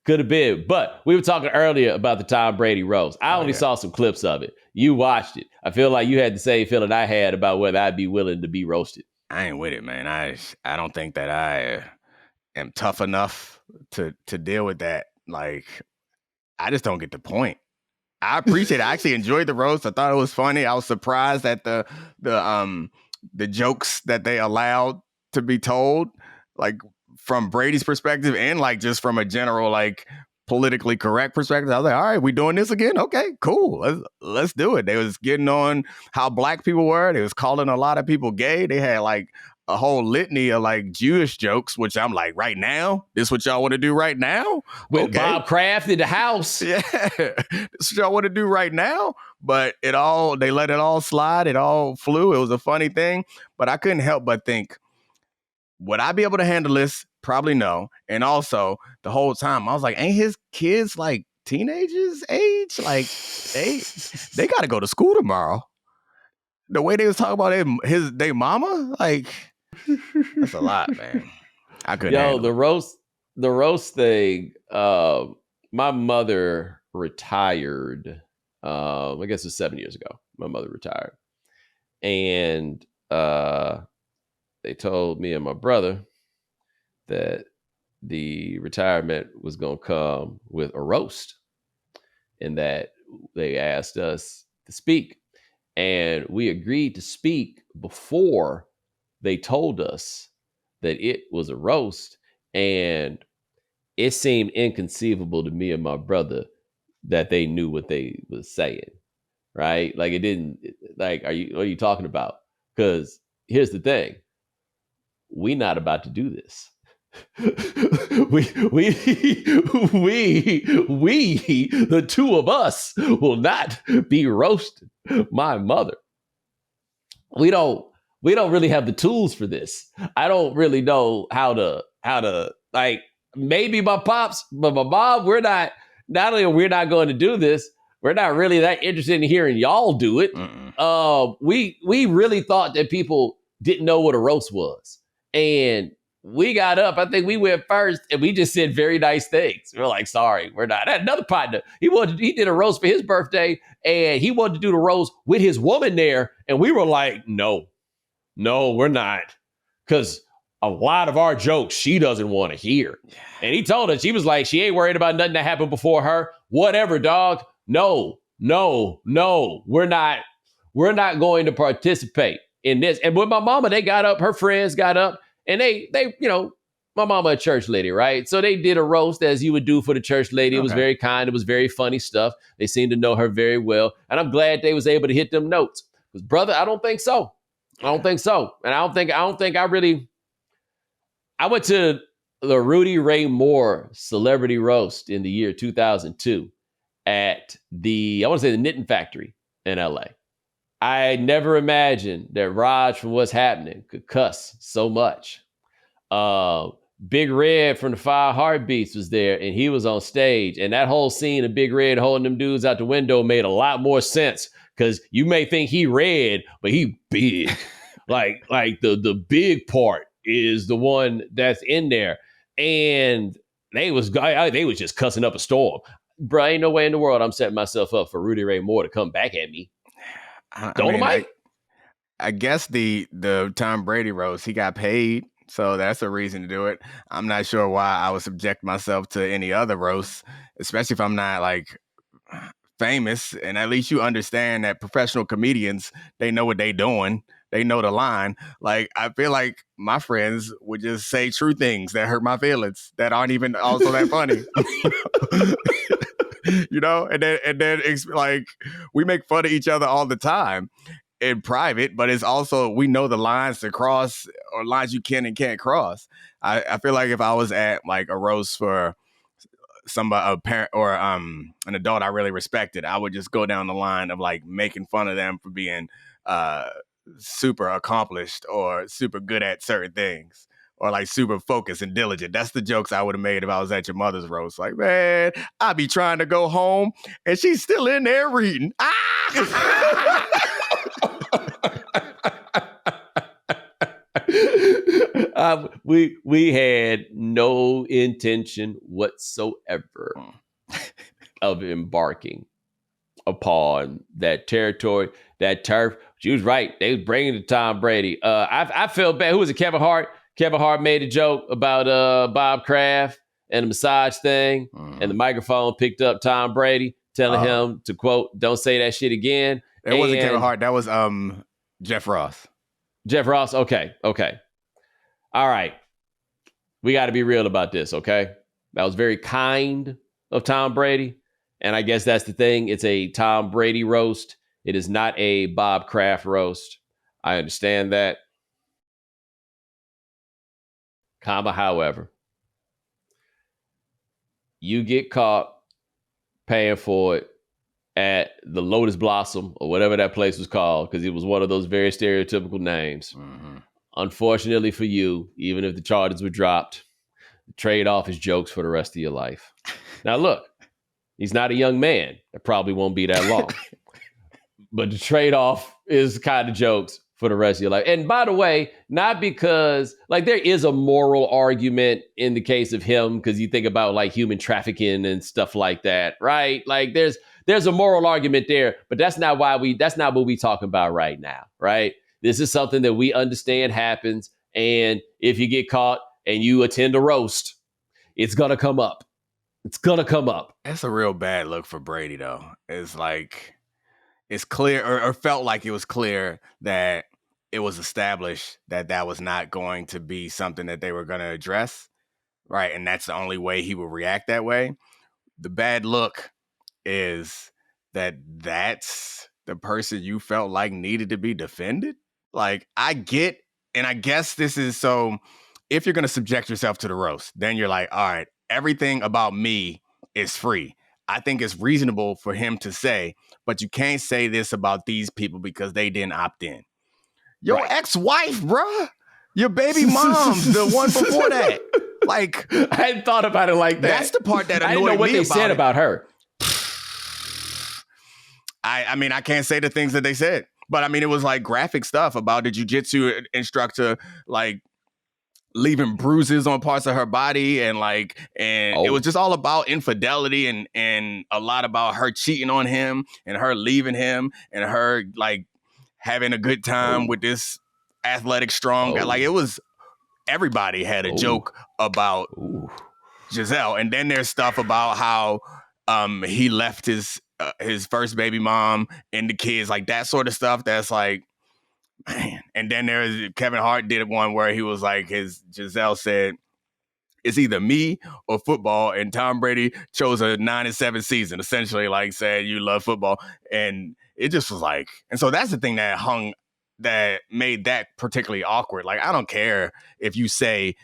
Could have been. But we were talking earlier about the Tom Brady roast. I only saw some clips of it. You watched it. I feel like you had the same feeling I had about whether I'd be willing to be roasted. I ain't with it, man. I don't think that I am tough enough to deal with that. Like, I just don't get the point. I appreciate it. I actually enjoyed the roast. I thought it was funny. I was surprised at the jokes that they allowed to be told, like, from Brady's perspective and, like, just from a general, like, politically correct perspective. I was like, all right, we doing this again? Okay, cool. Let's do it. They was getting on how black people were. They was calling a lot of people gay. They had, like, a whole litany of, like, Jewish jokes, which I'm like, right now? This what y'all want to do right now? With Bob Kraft in the house. Yeah. This what y'all want to do right now? But they let it all slide. It all flew. It was a funny thing. But I couldn't help but think, would I be able to handle this? Probably no. And also, the whole time, I was like, ain't his kids, like, teenagers age? Like, they got to go to school tomorrow. The way they was talking about their mama, like, that's a lot, man. I couldn't handle the roast thing, my mother retired, I guess it was 7 years ago. My mother retired. And they told me and my brother that the retirement was going to come with a roast, and that they asked us to speak. And we agreed to speak before they told us that it was a roast. And it seemed inconceivable to me and my brother that they knew what they was saying, right? Like, it didn't, like, what are you talking about? Because here's the thing. We not about to do this. we the two of us will not be roasted. My mother. We don't really have the tools for this. I don't really know how to like, maybe my pops, but my mom, not only are we not going to do this, we're not really that interested in hearing y'all do it. We really thought that people didn't know what a roast was. And we got up, I think we went first, and we just said very nice things. We're like, sorry, we're not. I had another partner. He did a roast for his birthday, and he wanted to do the roast with his woman there. And we were like, no, we're not. Because a lot of our jokes she doesn't want to hear. And he told us, he was like, she ain't worried about nothing that happened before her. Whatever, dog. No, we're not going to participate in this. And with my mama, they got up, her friends got up, and they, my mama a church lady, right? So they did a roast as you would do for the church lady. It was very kind. It was very funny stuff. They seemed to know her very well. And I'm glad they was able to hit them notes. Because, brother, I don't think so. And I went to the Rudy Ray Moore celebrity roast in the year 2002 at the Knitting Factory in LA. I never imagined that Raj from What's Happening could cuss so much. Big Red from the Five Heartbeats was there, and he was on stage. And that whole scene of Big Red holding them dudes out the window made a lot more sense, because you may think he red, but he big. like the big part is the one that's in there. And they was just cussing up a storm. Bro, ain't no way in the world I'm setting myself up for Rudy Ray Moore to come back at me. I mean, Dolomite? I guess the Tom Brady roast, he got paid, so that's a reason to do it. I'm not sure why I would subject myself to any other roasts, especially if I'm not like famous. And at least you understand that professional comedians, they know what they doing. They know the line. Like, I feel like my friends would just say true things that hurt my feelings that aren't even also that funny. And then it's like we make fun of each other all the time in private, but it's also we know the lines to cross or lines you can and can't cross. I feel like if I was at like a roast for somebody, a parent or an adult I really respected, I would just go down the line of like making fun of them for being super accomplished or super good at certain things. Or like super focused and diligent. That's the jokes I would have made if I was at your mother's roast. Like, man, I be trying to go home and she's still in there reading. Ah! We had no intention whatsoever of embarking upon that territory, that turf. She was right. They was bringing it to Tom Brady. I felt bad. Who was it? Kevin Hart. Kevin Hart made a joke about Bob Kraft and the massage thing, and the microphone picked up Tom Brady, telling him to quote, "Don't say that shit again." It wasn't Kevin Hart. That was Jeff Ross. Jeff Ross. Okay. All right. We got to be real about this, okay? That was very kind of Tom Brady. And I guess that's the thing. It's a Tom Brady roast. It is not a Bob Kraft roast. I understand that. However, you get caught paying for it at the Lotus Blossom or whatever that place was called, because it was one of those very stereotypical names. Mm-hmm. Unfortunately for you, even if the charges were dropped, the trade-off is jokes for the rest of your life. Now, look, he's not a young man. It probably won't be that long. But the trade-off is kind of jokes for the rest of your life. And by the way, not because, like, there is a moral argument in the case of him, because you think about, like, human trafficking and stuff like that, right? Like, there's a moral argument there, but that's not what we talking about right now, right? This is something that we understand happens. And if you get caught and you attend a roast, it's going to come up. It's going to come up. That's a real bad look for Brady, though. It's like, it's clear or felt like it was clear that it was established that that was not going to be something that they were going to address. Right. And that's the only way he would react that way. The bad look is that that's the person you felt like needed to be defended. Like, I guess this is so, if you're going to subject yourself to the roast, then you're like, all right, everything about me is free. I think it's reasonable for him to say, but you can't say this about these people because they didn't opt in. Your ex-wife, bruh. Your baby mom's the one before that. Like, I hadn't thought about it like that. That's the part that annoyed me. I didn't know what they said about her. I mean, I can't say the things that they said, but I mean, it was like graphic stuff about the jiu-jitsu instructor, like, leaving bruises on parts of her body, and it was just all about infidelity and a lot about her cheating on him and her leaving him and her like having a good time with this athletic strong guy. Like, it was, everybody had a joke about Giselle. And then there's stuff about how he left his first baby mom and the kids, like that sort of stuff. That's like, man. And then there's Kevin Hart did one where he was like, Giselle said, it's either me or football, and Tom Brady chose a 9-7 season, essentially like saying you love football. And it just was like, and so that's the thing that made that particularly awkward. Like, I don't care if you say,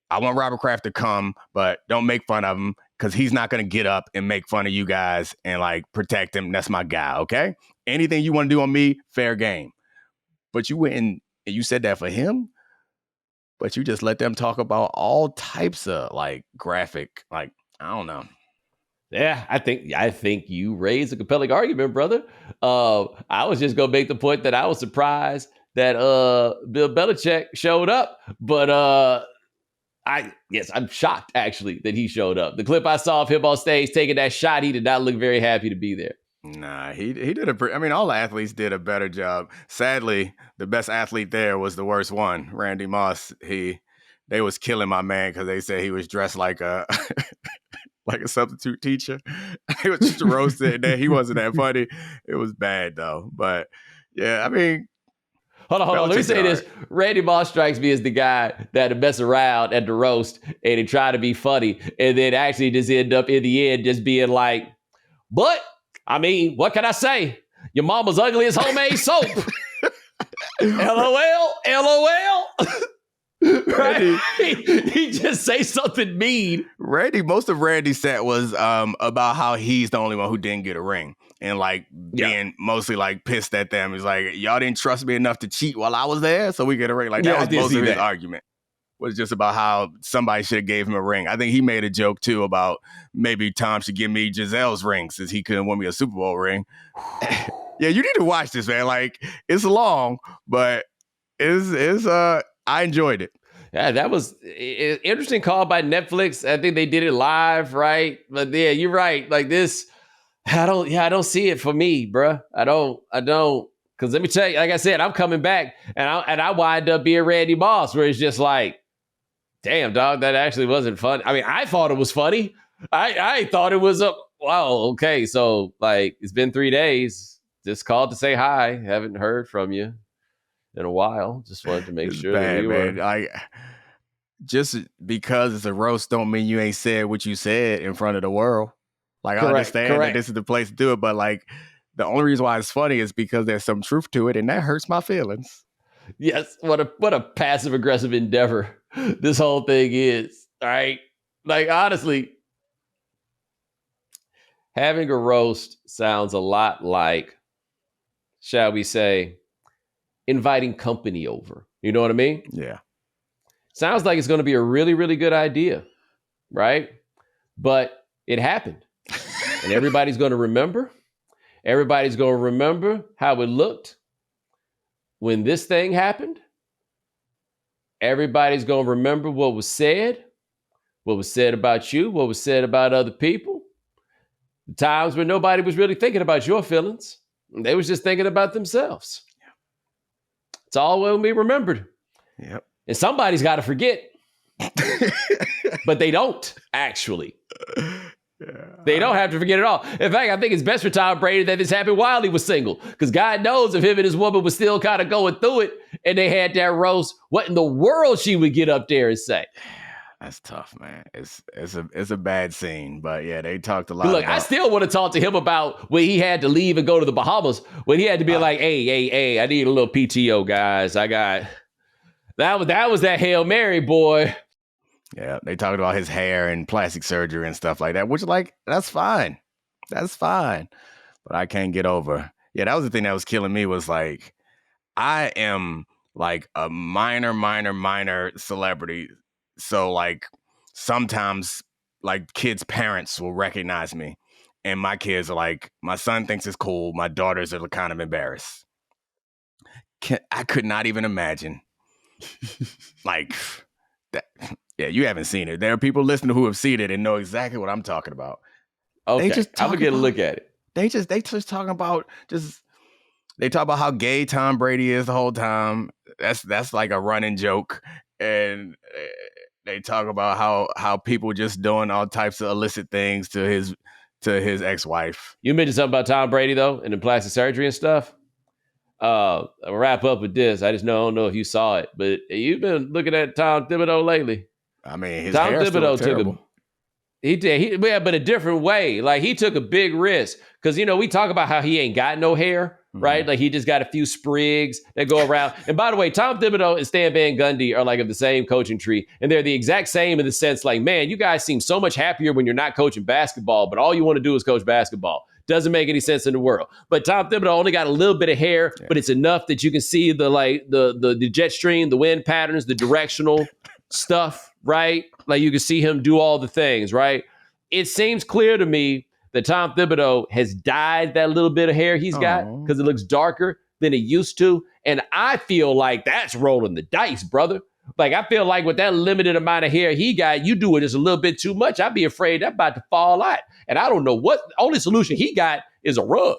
I want Robert Kraft to come, but don't make fun of him, because he's not going to get up and make fun of you guys and like protect him. That's my guy, okay? Anything you want to do on me, fair game. But you went and you said that for him, but you just let them talk about all types of like graphic, like, I don't know. Yeah, I think you raised a compelling argument, brother. I was just gonna make the point that I was surprised that Bill Belichick showed up, but I'm shocked actually that he showed up. The clip I saw of him on stage taking that shot, he did not look very happy to be there. Nah, he did I mean, all the athletes did a better job. Sadly, the best athlete there was the worst one, Randy Moss. They was killing my man because they said he was dressed like a like a substitute teacher. He was just roasted. He wasn't that funny. It was bad though. But yeah, I mean, Hold on. Let me say this. Randy Moss strikes me as the guy that would mess around at the roast and he try to be funny and then actually just end up in the end just being like, but, I mean, what can I say? Your mama's ugly as homemade soap. LOL, LOL. Right? He just say something mean. Most of Randy's set was about how he's the only one who didn't get a ring. And like being mostly like pissed at them. He's like, y'all didn't trust me enough to cheat while I was there, so we get a ring. Like that was most of his argument. Was just about how somebody should have gave him a ring. I think he made a joke too about maybe Tom should give me Giselle's ring since he couldn't win me a Super Bowl ring. Yeah, you need to watch this, man. Like it's long, but I enjoyed it. Yeah, that was an interesting call by Netflix. I think they did it live, right? But yeah, you're right. Like this, I don't see it for me, bruh. I don't. Because let me tell you, like I said, I'm coming back and I wind up being Randy Moss, where it's just like, damn, dog, that actually wasn't fun. I mean, I thought it was funny. I thought it was wow, okay. So like, it's been 3 days. Just called to say hi. Haven't heard from you in a while. Just wanted to make sure that we were. Just because it's a roast don't mean you ain't said what you said in front of the world. Like, I understand that this is the place to do it, but like, the only reason why it's funny is because there's some truth to it, and that hurts my feelings. Yes, what a passive aggressive endeavor this whole thing is. All right, like honestly, having a roast sounds a lot like, shall we say, inviting company over. You know what I mean? Yeah. Sounds like it's going to be a really, really good idea, right? But it happened, and everybody's going to remember. Everybody's going to remember how it looked when this thing happened. Everybody's going to remember what was said about you, what was said about other people. The times when nobody was really thinking about your feelings. They was just thinking about themselves. It's all will be remembered. Yep. And somebody's got to forget. But they don't, actually. Yeah. They don't have to forget it all. In fact, I think it's best for Tom Brady that this happened while he was single. Because God knows if him and his woman was still kind of going through it and they had that roast, what in the world she would get up there and say. That's tough, man. It's a bad scene. But yeah, they talked a lot. Look, I still want to talk to him about when he had to leave and go to the Bahamas. When he had to be like, hey, I need a little PTO, guys. That was that Hail Mary, boy. Yeah, they talked about his hair and plastic surgery and stuff like that, which, like, that's fine. That's fine. But I can't get over. Yeah, that was the thing that was killing me was, like, I am, like, a minor celebrity. So, like, sometimes, like, kids' parents will recognize me. And my kids are like, my son thinks it's cool. My daughters are kind of embarrassed. I could not even imagine. Like, that. Yeah, you haven't seen it. There are people listening who have seen it and know exactly what I'm talking about. Okay, I'm gonna get a look at it. They just talking about they talk about how gay Tom Brady is the whole time. That's like a running joke, and they talk about how people just doing all types of illicit things to his ex-wife. You mentioned something about Tom Brady though, and the plastic surgery and stuff. I'll wrap up with this. I don't know if you saw it, but you've been looking at Tom Thibodeau lately. I mean, his Tom hair Thibodeau still terrible. He did, but a different way. Like he took a big risk because we talk about how he ain't got no hair, right? Mm-hmm. Like he just got a few sprigs that go around. And by the way, Tom Thibodeau and Stan Van Gundy are like of the same coaching tree, and they're the exact same in the sense, like, man, you guys seem so much happier when you're not coaching basketball, but all you want to do is coach basketball. Doesn't make any sense in the world. But Tom Thibodeau only got a little bit of hair, but it's enough that you can see the jet stream, the wind patterns, the directional stuff, right? Like you can see him do all the things, right? It seems clear to me that Tom Thibodeau has dyed that little bit of hair he's got because it looks darker than it used to. And I feel like that's rolling the dice, brother. Like, I feel like with that limited amount of hair he got, you do it just a little bit too much. I'd be afraid that's about to fall out. And I don't know what, only solution he got is a rug.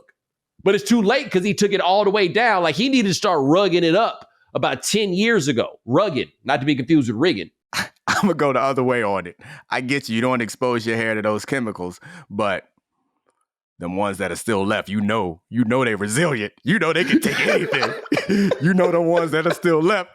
But it's too late because he took it all the way down. Like he needed to start rugging it up about 10 years ago. Rugged, not to be confused with rigging. I'm going to go the other way on it. I get you. You don't want to expose your hair to those chemicals, but the ones that are still left, you know they're resilient. You know they can take anything. You know the ones that are still left.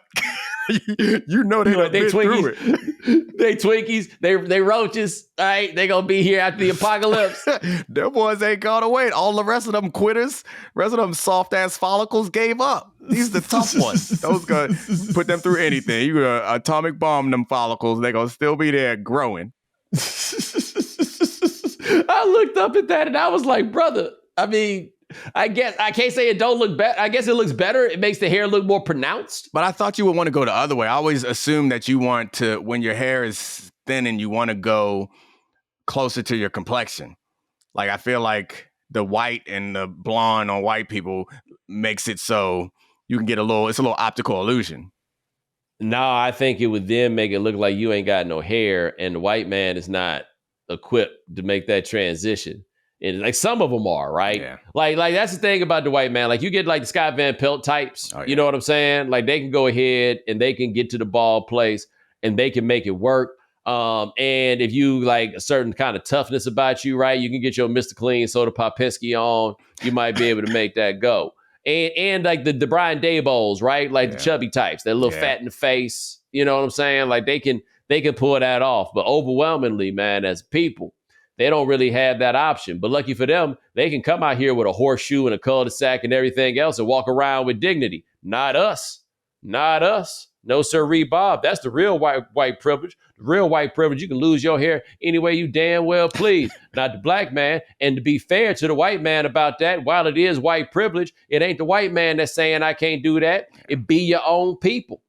you know they Twinkies. Through it. They Twinkies. They roaches. All right, they gonna be here after the apocalypse. Them boys ain't gonna wait. All the rest of them quitters, rest of them soft ass follicles gave up. These are the tough ones. Those gonna put them through anything. You gonna atomic bomb them follicles. They gonna still be there growing. I looked up at that and I was like, brother, I mean, I guess I can't say it don't look better. I guess it looks better. It makes the hair look more pronounced. But I thought you would want to go the other way. I always assume that you want to, when your hair is thin and you want to go closer to your complexion. Like I feel like the white and the blonde on white people makes it so you can get it's a little optical illusion. No, I think it would then make it look like you ain't got no hair and the white man is not equipped to make that transition. And like some of them are, right? Yeah. Like that's the thing about the white man. Like you get like the Scott Van Pelt types, yeah. You know what I'm saying? Like they can go ahead and they can get to the ball place and they can make it work. And if you like a certain kind of toughness about you, right? You can get your Mr. Clean Soda Popinski on. You might be able to make that go. And like the Brian Dabols, right? Like the chubby types, they're a little fat in the face. You know what I'm saying? Like they can pull that off. But overwhelmingly, man, as people, they don't really have that option. But lucky for them, they can come out here with a horseshoe and a cul-de-sac and everything else and walk around with dignity. Not us. Not us. No, sirree, Bob. That's the real white privilege. The real white privilege. You can lose your hair any way you damn well please. Not the black man. And to be fair to the white man about that, while it is white privilege, it ain't the white man that's saying I can't do that. It be your own people.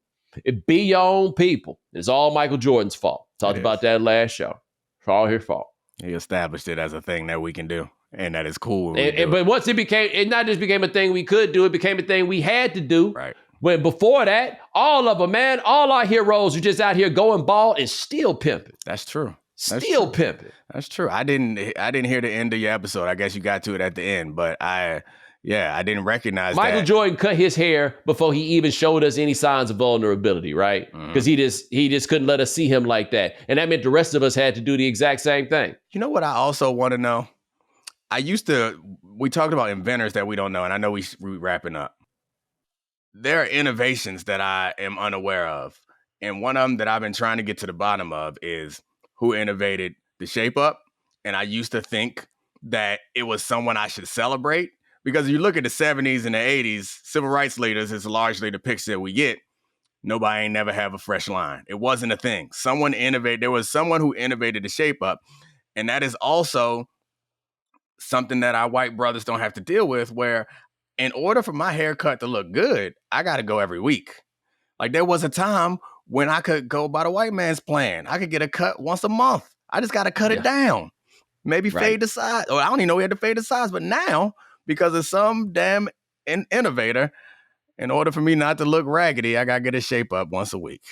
It be your own people. It's all Michael Jordan's fault. Talked about that last show. It's all his fault. He established it as a thing that we can do, and that is cool. But once it not just became a thing we could do, it became a thing we had to do. Right. When before that, all of them, man, all our heroes were just out here going bald and still pimping. That's true. Still pimping. That's true. I didn't hear the end of your episode. I guess you got to it at the end, but I didn't recognize Michael that. Jordan cut his hair before he even showed us any signs of vulnerability, right? Because he just couldn't let us see him like that. And that meant the rest of us had to do the exact same thing. You know what I also want to know? We talked about inventors that we don't know, and I know we wrapping up. There are innovations that I am unaware of. And one of them that I've been trying to get to the bottom of is who innovated the shape up. And I used to think that it was someone I should celebrate. Because if you look at the 70s and the 80s, civil rights leaders is largely the picture that we get. Nobody ain't never have a fresh line. It wasn't a thing. There was someone who innovated the shape up. And that is also something that our white brothers don't have to deal with, where in order for my haircut to look good, I got to go every week. Like there was a time when I could go by the white man's plan. I could get a cut once a month. I just got to cut it down. Maybe fade the sides. Or I don't even know we had to fade the sides. But now, because of some damn innovator, in order for me not to look raggedy, I got to get a shape up once a week.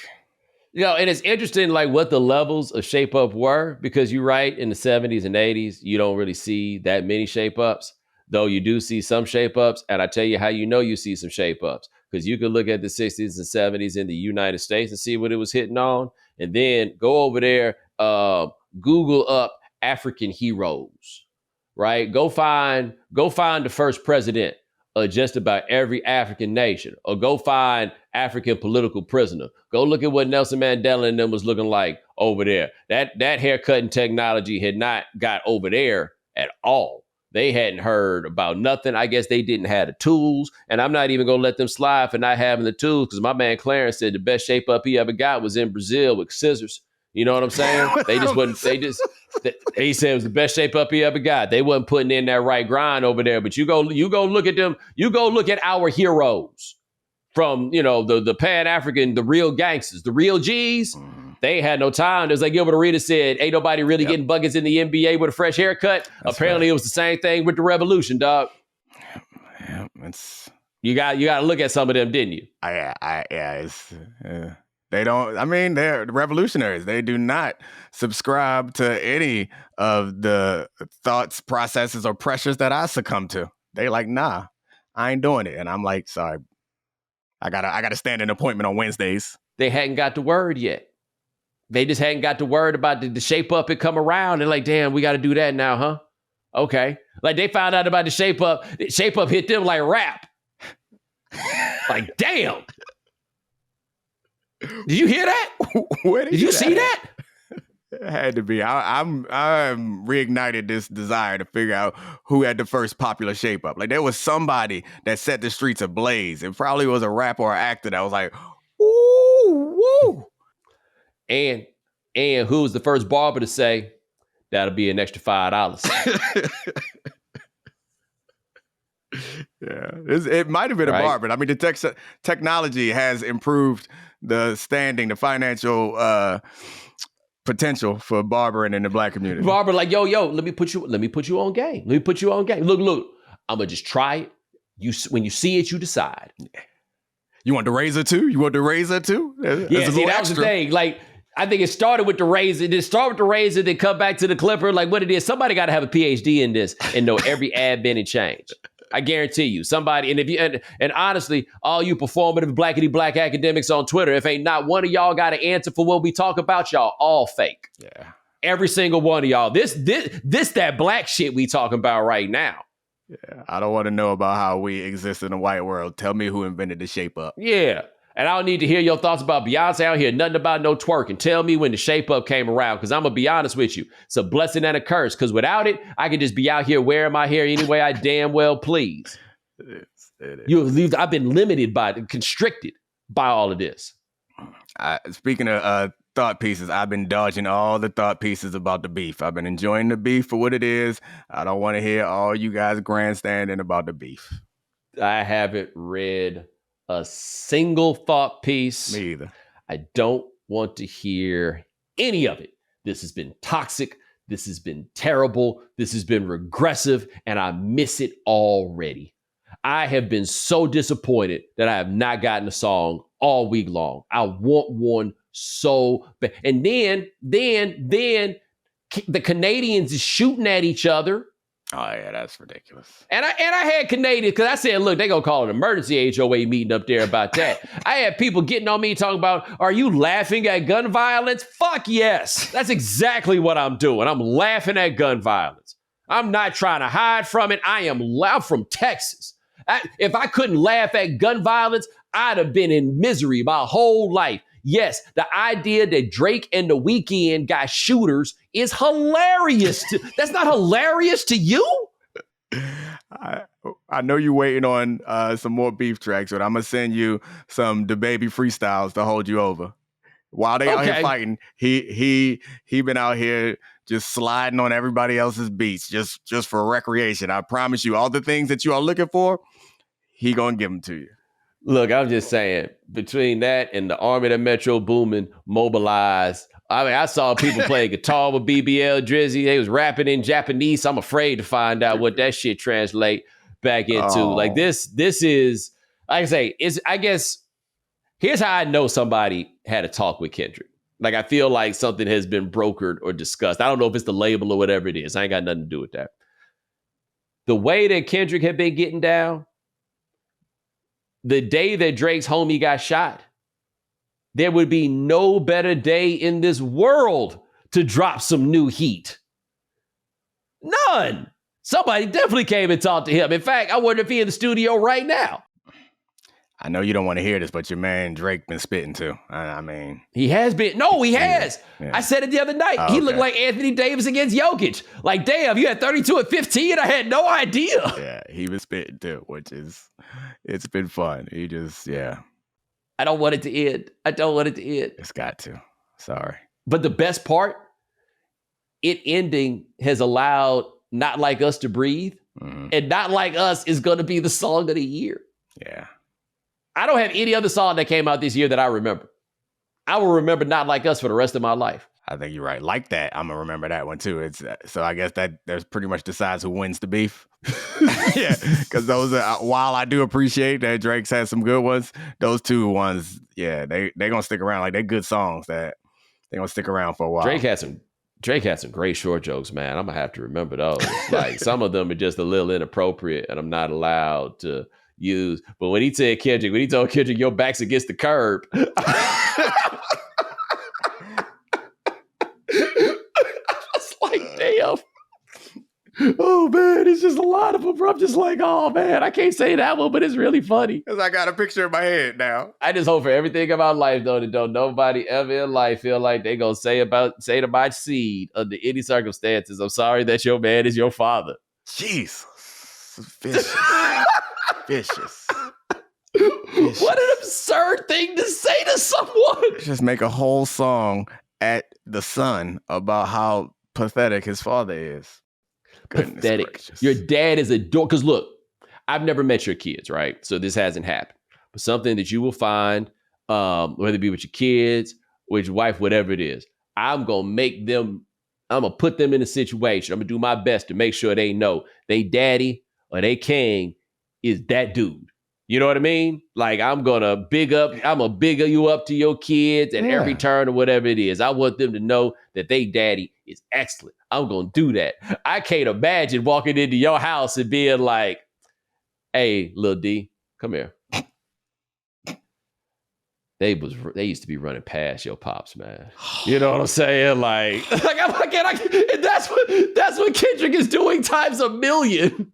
You know, and it's interesting like what the levels of shape up were, because you're right, in the 70s and 80s, you don't really see that many shape ups. Though you do see some shape ups, and I tell you how you know you see some shape ups, because you can look at the 60s and 70s in the United States and see what it was hitting on, and then go over there, Google up African heroes, right? Go find the first president of just about every African nation, or go find African political prisoner. Go look at what Nelson Mandela and them was looking like over there. That haircutting technology had not got over there at all. They hadn't heard about nothing. I guess they didn't have the tools. And I'm not even going to let them slide for not having the tools, because my man Clarence said the best shape up he ever got was in Brazil with scissors. You know what I'm saying? He said it was the best shape up he ever got. They wasn't putting in that right grind over there. But you go look at them. You go look at our heroes from, the Pan-African, the real gangsters, the real G's. They had no time. It was like Gilbert Arenas said, ain't nobody really getting buckets in the NBA with a fresh haircut. Apparently it was the same thing with the revolution, dog. Yeah, you got to look at some of them, didn't you? Yeah, They don't, I mean, they're revolutionaries. They do not subscribe to any of the thoughts, processes, or pressures that I succumb to. They like, nah, I ain't doing it. And I'm like, sorry, I gotta stand an appointment on Wednesdays. They hadn't got the word yet. They just hadn't got the word about the shape up and come around. And like, damn, we got to do that now, huh? Okay. Like they found out about the shape up. Shape up hit them like rap. Like, damn. Did you hear that? Where did you see that? It had to be. I'm reignited this desire to figure out who had the first popular shape up. Like there was somebody that set the streets ablaze. It probably was a rapper or actor that was like, ooh, woo. And who was the first barber to say, that'll be an extra $5? Yeah, it might have been a barber. I mean, the technology has improved the standing, the financial potential for barbering in the Black community. Barber like, yo, let me put you on game. Look, I'm gonna just try it. When you see it, you decide. You want the razor too? Yeah, see, that was the thing. Like, I think it started with the razor. It started with the razor, then come back to the clipper. Like what it is, somebody got to have a PhD in this and know every admin and change. I guarantee you, somebody. And if you and honestly, all you performative black academics on Twitter, if ain't not one of y'all got an answer for what we talk about, y'all all fake. Yeah, every single one of y'all. This that black shit we talking about right now. Yeah, I don't want to know about how we exist in a white world. Tell me who invented the shape up. Yeah. And I don't need to hear your thoughts about Beyonce. I don't hear nothing about no twerking. Tell me when the shape up came around, because I'm going to be honest with you. It's a blessing and a curse, because without it, I could just be out here wearing my hair any way I damn well please. It is. I've been limited constricted by all of this. Speaking of thought pieces, I've been dodging all the thought pieces about the beef. I've been enjoying the beef for what it is. I don't want to hear all you guys grandstanding about the beef. I haven't read a single thought piece. Me either. I don't want to hear any of it. This has been toxic. This has been terrible. This has been regressive, and I miss it already. I have been so disappointed that I have not gotten a song all week long. I want one so bad. And then the Canadians is shooting at each other. Oh, yeah, that's ridiculous. And I had Canadians, because I said, look, they going to call an emergency HOA meeting up there about that. I had people getting on me talking about, are you laughing at gun violence? Fuck yes. That's exactly what I'm doing. I'm laughing at gun violence. I'm not trying to hide from it. I'm from Texas. If I couldn't laugh at gun violence, I'd have been in misery my whole life. Yes, the idea that Drake and The Weeknd got shooters is hilarious. That's not hilarious to you? I know you're waiting on some more beef tracks, but I'm going to send you some DaBaby freestyles to hold you over. While they out here fighting, he been out here just sliding on everybody else's beats just for recreation. I promise you, all the things that you are looking for, he going to give them to you. Look, I'm just saying, between that and the Army that Metro Boomin mobilized, I mean, I saw people play guitar with BBL Drizzy. They was rapping in Japanese. I'm afraid to find out what that shit translate back into. Oh. Like this is, like I say, I guess, here's how I know somebody had a talk with Kendrick. Like, I feel like something has been brokered or discussed. I don't know if it's the label or whatever it is. I ain't got nothing to do with that. The way that Kendrick had been getting down, the day that Drake's homie got shot, there would be no better day in this world to drop some new heat. None. Somebody definitely came and talked to him. In fact, I wonder if he's in the studio right now. I know you don't want to hear this, but your man Drake been spitting too. I mean, he has been. No, he has. Yeah. I said it the other night. He looked like Anthony Davis against Jokic. Like, damn, you had 32 at 15. I had no idea. Yeah, he was spitting too, it's been fun. He just, yeah. I don't want it to end. It's got to. Sorry. But the best part, it ending has allowed Not Like Us to breathe. Mm-hmm. And Not Like Us is going to be the song of the year. Yeah. I don't have any other song that came out this year that I remember. I will remember Not Like Us for the rest of my life. I think you're right. Like that, I'm gonna remember that one too. It's so I guess that there's pretty much decides who wins the beef. Yeah, because those are, while I do appreciate that Drake's had some good ones, those two ones, yeah, they gonna stick around. Like they're good songs that they gonna stick around for a while. Drake had some great short jokes, man. I'm gonna have to remember those. Like some of them are just a little inappropriate, and I'm not allowed to use. But when he told Kendrick, your back's against the curb. It's like, damn. Oh man, it's just a lot of them. I'm just like, oh man, I can't say that one, but it's really funny. Because I got a picture in my head now. I just hope for everything about life, though, that don't nobody ever in life feel like they gonna say to my seed under any circumstances, I'm sorry that your man is your father. Jesus. Vicious. Vicious. What an absurd thing to say to someone. Just make a whole song at the son about how pathetic his father is. Goodness Pathetic. gracious. Your dad is a dork. Because look, I've never met your kids, right? So this hasn't happened. But something that you will find, whether it be with your kids, with your wife, whatever it is, I'm going to put them in a situation. I'm going to do my best to make sure they know they daddy or they king is that dude. You know what I mean? Like I'm going to bigger you up to your kids at every turn or whatever it is. I want them to know that they daddy is excellent. I'm going to do that. I can't imagine walking into your house and being like, hey, Lil D, come here. They used to be running past your pops, man. You know what I'm saying? Like that's what Kendrick is doing times a million.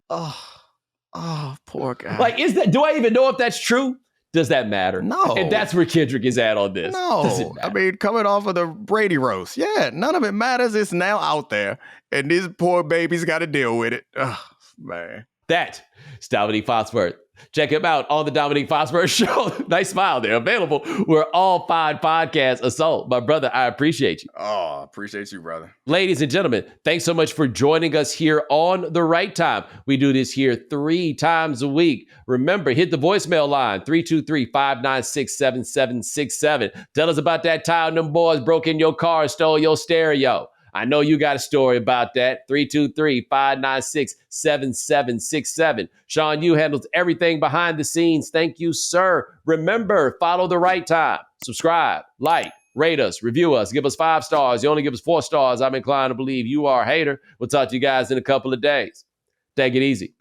Oh, poor guy. Like, do I even know if that's true? Does that matter? No. And that's where Kendrick is at on this. No. I mean, coming off of the Brady roast. Yeah, none of it matters. It's now out there. And these poor babies got to deal with it. Oh, man. That is Domonique Foxworth. Check him out on the Domonique Foxworth Show. Nice smile there. Available where all fine podcasts are sold. My brother, I appreciate you. Oh, appreciate you, brother. Ladies and gentlemen, thanks so much for joining us here on The Right Time. We do this here 3 times a week. Remember, hit the voicemail line, 323-596-7767. Tell us about that time them boys broke in your car and stole your stereo. I know you got a story about that. 323-596-7767. Sean, you handles everything behind the scenes. Thank you, sir. Remember, follow The Right Time. Subscribe, like, rate us, review us, give us 5 stars. You only give us 4 stars. I'm inclined to believe you are a hater. We'll talk to you guys in a couple of days. Take it easy.